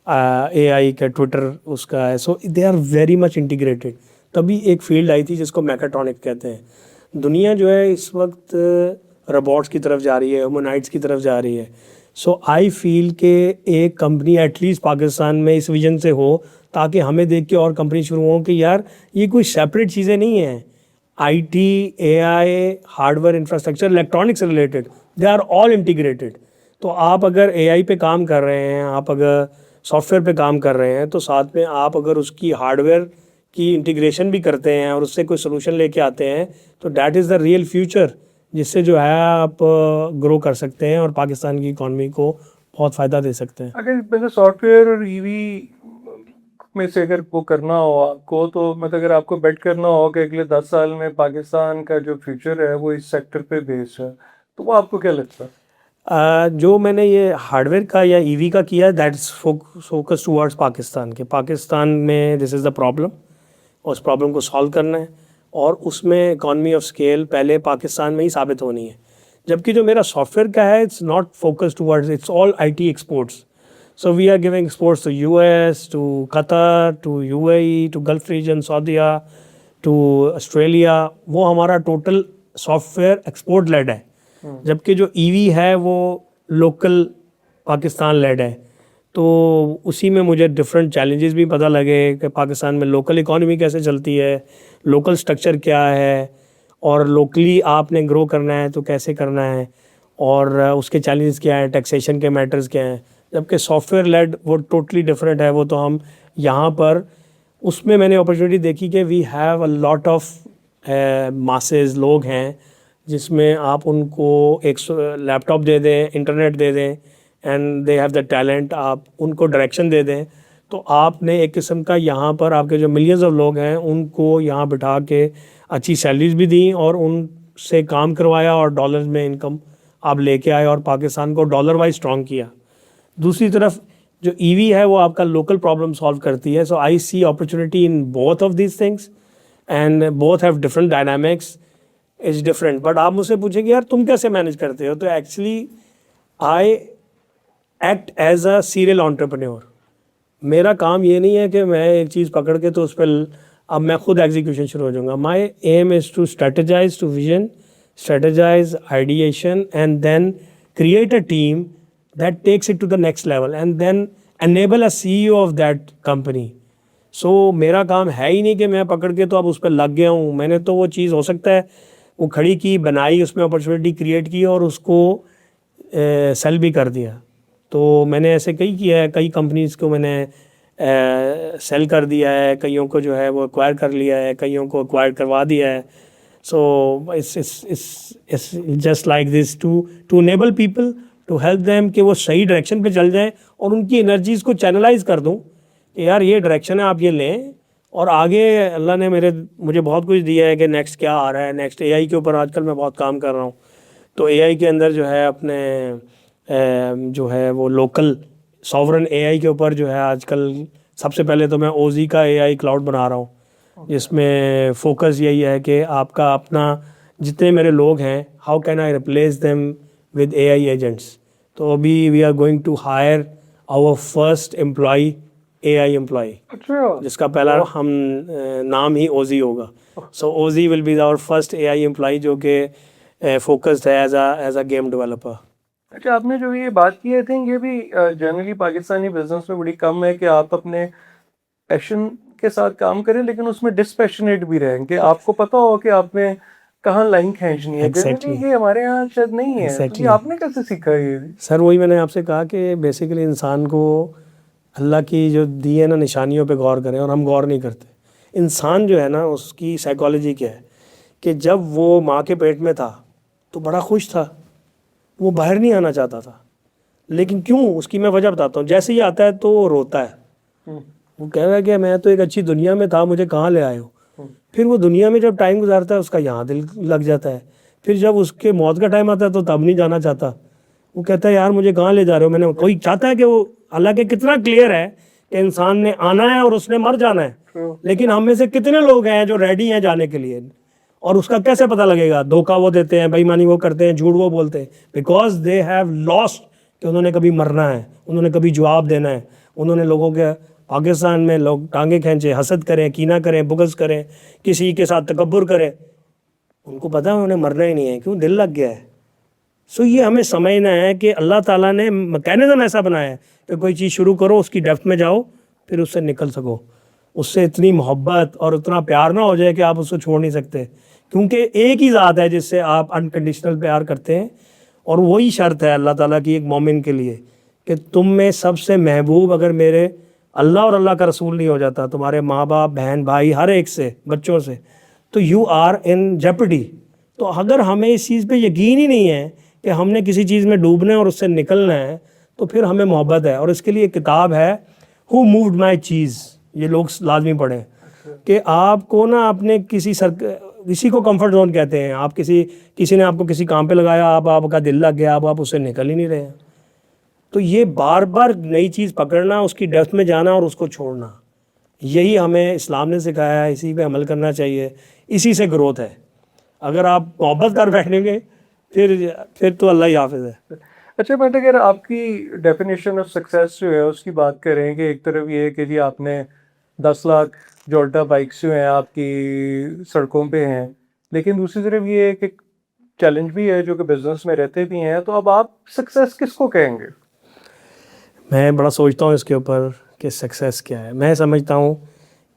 AI का ट्विटर उसका है. So they are very much integrated. तभी एक फील्ड आई थी जिसको मैकाट्रॉनिक कहते हैं. दुनिया जो है इस वक्त रोबोट्स की तरफ जा रही है, ह्यूमनॉइड्स की तरफ जा रही है. सो आई फील के एक कंपनी एटलीस्ट पाकिस्तान में इस विजन से हो ताकि हमें देख के और कंपनी शुरू हो कि यार ये कोई सेपरेट चीज़ें नहीं हैं. IT, AI, hardware, infrastructure, electronics से related, they are all integrated. तो आप अगर एआई पे काम कर रहे हैं, आप अगर सॉफ्टवेयर पे काम कर रहे हैं, तो साथ में आप अगर उसकी हार्डवेयर की इंटीग्रेशन भी करते हैं और उससे कोई सोल्यूशन लेके आते हैं, तो that is the real future जिससे जो है आप ग्रो कर सकते हैं और पाकिस्तान की इकॉनमी को बहुत फ़ायदा दे सकते हैं. अगर मतलब सॉफ्टवेयर और ईवी में से अगर वो करना हो आपको, तो मतलब अगर आपको बेट करना हो कि अगले 10 साल में पाकिस्तान का जो फ्यूचर है वो इस सेक्टर पे बेस्ड है, तो वो आपको क्या लगता है? जो मैंने ये हार्डवेयर का या ईवी का किया, दैट्स फोकस टुवर्ड्स पाकिस्तान के. पाकिस्तान में दिस इज़ द प्रॉब्लम, उस प्रॉब्लम को सॉल्व करना है और उसमें इकॉनमी ऑफ स्केल पहले पाकिस्तान में ही साबित होनी है. जबकि जो मेरा सॉफ्टवेयर का है, it's not focus towards, it's all IT exports. So we are giving exports to US, to Qatar, to UAE, to Gulf region, Saudia, to Australia. वो हमारा टोटल सॉफ्टवेयर एक्सपोर्ट लेड है. जबकि जो ईवी है वो लोकल पाकिस्तान लेड है. तो उसी में मुझे डिफरेंट चैलेंजेस भी पता लगे कि पाकिस्तान में लोकल इकॉनमी कैसे चलती है, लोकल स्ट्रक्चर क्या है, और लोकली आपने ग्रो करना है तो कैसे करना है, और उसके चैलेंजेस क्या हैं, टैक्सेशन के मैटर्स क्या हैं. जबकि सॉफ्टवेयर लेड वो टोटली डिफरेंट है. वो तो हम यहाँ पर उसमें मैंने अपॉर्चुनिटी देखी कि we have a lot of masses लोग हैं जिसमें आप उनको एक लैपटॉप दे दें, इंटरनेट दे दें, and they have the talent. आप उनको डायरेक्शन दे दें तो आपने एक किस्म का यहाँ पर आपके जो मिलियंस ऑफ लोग हैं उनको यहाँ बिठा के अच्छी सैलरीज भी दी और उनसे काम करवाया और डॉलर्स में इनकम आप लेके आए और पाकिस्तान को डॉलर वाइज स्ट्रॉन्ग किया. दूसरी तरफ जो ईवी है वो आपका लोकल प्रॉब्लम सॉल्व करती है. So I see opportunity in both of these things and both have different dynamics, is different. But आप मुझसे पूछेंगे यार तुम कैसे मैनेज करते हो, तो actually I act as a serial entrepreneur. मेरा काम ये नहीं है कि मैं एक चीज़ पकड़ के तो उस पर अब मैं खुद एग्जीक्यूशन शुरू हो जाऊँगा. My aim is to strategize, to vision, strategize, ideation, and then create a team that takes it to the next level and then enable a CEO of that company. So मेरा काम है ही नहीं कि मैं पकड़ के तो अब उस पर लग गया हूँ. मैंने तो वो चीज़ हो सकता है वो खड़ी की, बनाई, उसमें अपॉर्चुनिटी क्रिएट की और उसको सेल भी कर दिया. तो मैंने ऐसे कई किया है, कई कंपनीज़ को मैंने सेल कर दिया है, कईयों को जो है वो एक्वायर कर लिया है, कईयों को एक्वायर करवा दिया है. So it's just like this to enable people, to help them कि वो सही डायरेक्शन पे चल जाएं और उनकी एनर्जीज़ को चैनलाइज कर दूं कि यार ये डायरेक्शन है, आप ये लें और आगे. अल्लाह ने मुझे बहुत कुछ दिया है कि नेक्स्ट क्या आ रहा है. नेक्स्ट एआई के ऊपर आजकल मैं बहुत काम कर रहा हूँ. तो एआई के अंदर जो है अपने जो है वो लोकल सॉवरन एआई के ऊपर जो है आजकल सबसे पहले तो मैं ओजी का एआई क्लाउड बना रहा हूँ, जिसमें फोकस यही है कि आपका अपना जितने मेरे लोग हैं, how can I replace them with AI agents. तो अभी we are going to hire our first employee, AI employee. अच्छा, जिसका पहला हम नाम ही ओजी होगा. So OG will be our first AI employee जो कि focused है as a game developer. अच्छा, आपने जो ये बात की, आई थिंक ये भी जनरली पाकिस्तानी बिजनेस में बड़ी कम है कि आप अपने पैशन के साथ काम करें लेकिन उसमें डिस्पैशनेट भी रहें, कि आपको पता हो कि आपने कहाँ लाइन खींचनी है. Exactly. ये हमारे यहाँ शायद नहीं है. Exactly. तो ये आपने कैसे सीखा ये? सर वही मैंने आपसे कहा कि बेसिकली इंसान को अल्लाह की जो दी है ना निशानियों पे गौर करें, और हम गौर नहीं करते. इंसान जो है ना उसकी साइकोलॉजी क्या है कि जब वो माँ के पेट में था तो बड़ा खुश था, वो बाहर नहीं आना चाहता था. लेकिन क्यों, उसकी मैं वजह बताता हूँ। जैसे ही आता है तो वो रोता है, वो कह रहा है कि मैं तो एक अच्छी दुनिया में था, मुझे कहाँ ले आए हो। फिर वो दुनिया में जब टाइम गुजारता है उसका यहाँ दिल लग जाता है। फिर जब उसके मौत का टाइम आता है तो तब नहीं जाना चाहता। वो कहता है यार मुझे कहाँ ले जा रहे हो। मैंने, कोई चाहता है कि वो, हालांकि कितना क्लियर है कि इंसान ने आना है और उसने मर जाना है, लेकिन हम में से कितने लोग हैं जो रेडी हैं जाने के लिए। और उसका कैसे पता लगेगा? धोखा वो देते हैं, बेईमानी वो करते हैं, झूठ वो बोलते हैं, बिकॉज दे हैव लॉस्ट कि उन्होंने कभी मरना है, उन्होंने कभी जवाब देना है। उन्होंने लोगों के, पाकिस्तान में लोग टांगे खींचे, हसद करें, कीना करें, बुग़्ज़ करें, किसी के साथ तकब्बुर करें, उनको पता है उन्हें मरना ही नहीं है, क्यों, दिल लग गया है। सो ये हमें समझना है कि अल्लाह ताला ने मैकेनिज्म ऐसा बनाया है कि कोई चीज़ शुरू करो, उसकी डेप्थ में जाओ, फिर उससे निकल सको। उससे इतनी मोहब्बत और उतना प्यार ना हो जाए कि आप उसको छोड़ नहीं सकते, क्योंकि एक ही ज़ात है जिससे आप अनकंडीशनल प्यार करते हैं। और वही शर्त है अल्लाह ताला की एक मोमिन के लिए कि तुम में सबसे महबूब अगर मेरे अल्लाह और अल्लाह का रसूल नहीं हो जाता, तुम्हारे माँ बाप, बहन भाई, हर एक से, बच्चों से, तो यू आर इन जेपडी। तो अगर हमें इस चीज़ पे यकीन ही नहीं है कि हमने किसी चीज़ में डूबना है और उससे निकलना है, तो फिर हमें मोहब्बत है। और इसके लिए एक किताब है, हु मूव्ड माई चीज़, ये लोग लाजमी पढ़ें। कि आपको ना अपने किसी को कंफर्ट जोन कहते हैं, आप किसी ने आपको किसी काम पे लगाया, आपका दिल लग गया, आप उससे निकल ही नहीं रहे हैं। तो ये बार बार नई चीज़ पकड़ना, उसकी डेप्थ में जाना और उसको छोड़ना, यही हमें इस्लाम ने सिखाया है, इसी पे अमल करना चाहिए, इसी से ग्रोथ है। अगर आप मोहब्बत कर बैठेंगे फिर तो अल्लाह ही हाफिज़ है। अच्छा, बट अगर आपकी डेफिनेशन ऑफ सक्सेस जो है उसकी बात करें कि एक तरफ ये है कि जी आपने 10 लाख जोल्टा बाइक्स जो हैं आपकी सड़कों पे हैं, लेकिन दूसरी तरफ ये है कि चैलेंज भी है जो कि बिजनेस में रहते भी हैं, तो अब आप सक्सेस किसको कहेंगे? मैं बड़ा सोचता हूँ इसके ऊपर कि सक्सेस क्या है। मैं समझता हूँ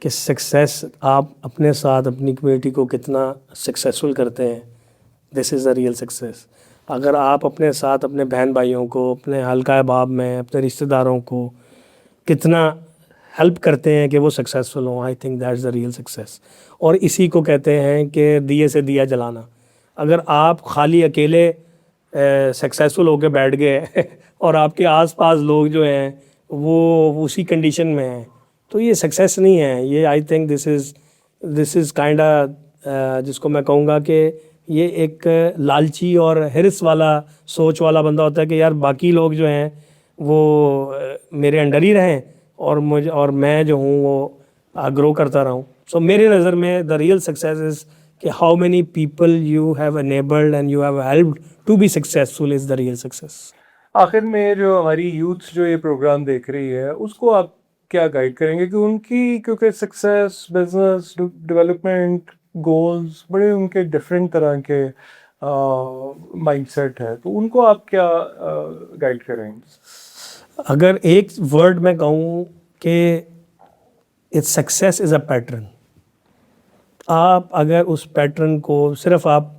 कि सक्सेस आप अपने साथ अपनी कम्युनिटी को कितना सक्सेसफुल करते हैं, this is the real success. अगर आप अपने साथ अपने बहन भाइयों को, अपने हल्का अहबाब में, अपने रिश्तेदारों को कितना हेल्प करते हैं कि वो सक्सेसफुल हों, I think that's the real success. और इसी को कहते हैं कि दिए से दिया जलाना। अगर आप खाली अकेले सक्सेसफुल होकर बैठ गए और आपके आसपास लोग जो हैं वो उसी कंडीशन में हैं, तो ये सक्सेस नहीं है। ये आई थिंक दिस इज़ काइंडा, जिसको मैं कहूँगा कि ये एक लालची और हिर्स वाला सोच वाला बंदा होता है कि यार बाकी लोग जो हैं वो मेरे अंडर ही रहें और मैं जो हूँ वो ग्रो करता रहूँ। सो मेरी नज़र में द रियल सक्सेस इज़ कि how many people you have enabled and you have helped to be successful is the real success. आखिर में जो हमारी यूथ जो ये प्रोग्राम देख रही है उसको आप क्या गाइड करेंगे कि उनकी, क्योंकि सक्सेस, बिजनेस डेवलपमेंट, गोल्स बड़े उनके डिफरेंट तरह के माइंडसेट है, तो उनको आप क्या गाइड करेंगे? अगर एक वर्ड में कहूँ कि its success is a pattern, आप अगर उस पैटर्न को सिर्फ आप,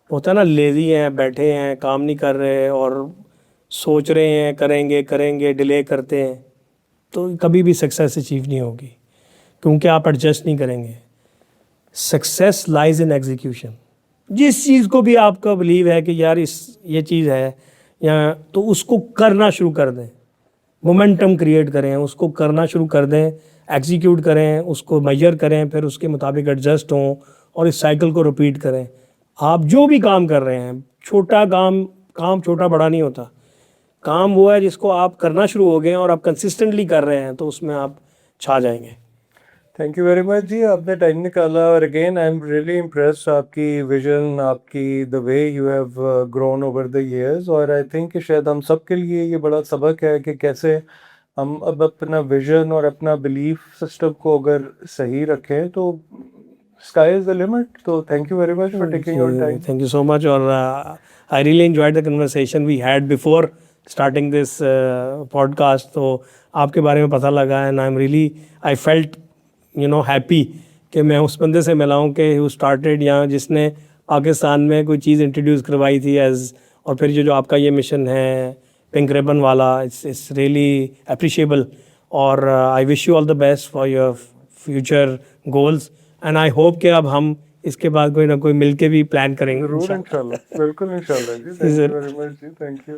होता है ना, लेज़ी हैं, बैठे हैं, काम नहीं कर रहे और सोच रहे हैं करेंगे करेंगे, डिले करते हैं, तो कभी भी सक्सेस अचीव नहीं होगी, क्योंकि आप एडजस्ट नहीं करेंगे। Success lies in execution. जिस चीज़ को भी आपका बिलीव है कि यार ये चीज़ है, या तो उसको करना शुरू कर दें, मोमेंटम क्रिएट करें, उसको करना शुरू कर दें, एग्जीक्यूट करें, उसको मेजर करें, फिर उसके मुताबिक एडजस्ट हों और इस साइकिल को रिपीट करें। आप जो भी काम कर रहे हैं, छोटा काम छोटा बड़ा नहीं होता। काम वो है जिसको आप करना शुरू हो गए और आप कंसिस्टेंटली कर रहे हैं, तो उसमें आप छा जाएंगे। थैंक यू वेरी मच जी, आपने टाइम निकाला। और again I am really impressed, आपकी विजन, आपकी the way you have grown over the years. और आई थिंक कि शायद हम सब के लिए ये बड़ा सबक है कि कैसे हम अब अपना विजन और अपना बिलीफ सिस्टम को अगर सही रखें तो स्काई इज़ द लिमिट। तो thank you very much for taking your time. Thank you so much. और I really enjoyed the conversation we had before starting this podcast. तो आपके बारे में पता लगा and I felt happy कि मैं उस बंदे से मिला हूँ कि who started यहाँ, जिसने पाकिस्तान में कोई चीज़ इंट्रोड्यूस करवाई थी और फिर जो आपका ये मिशन है पिंक रिबन वाला, it's really appreciable. और I wish you all the best for your future goals and I hope कि अब हम इसके बाद कोई ना कोई मिलके भी प्लान करेंगे। जरूर इंशाल्लाह, बिल्कुल इंशाल्लाह जी। थैंक यू वेरी मच जी, थैंक यू।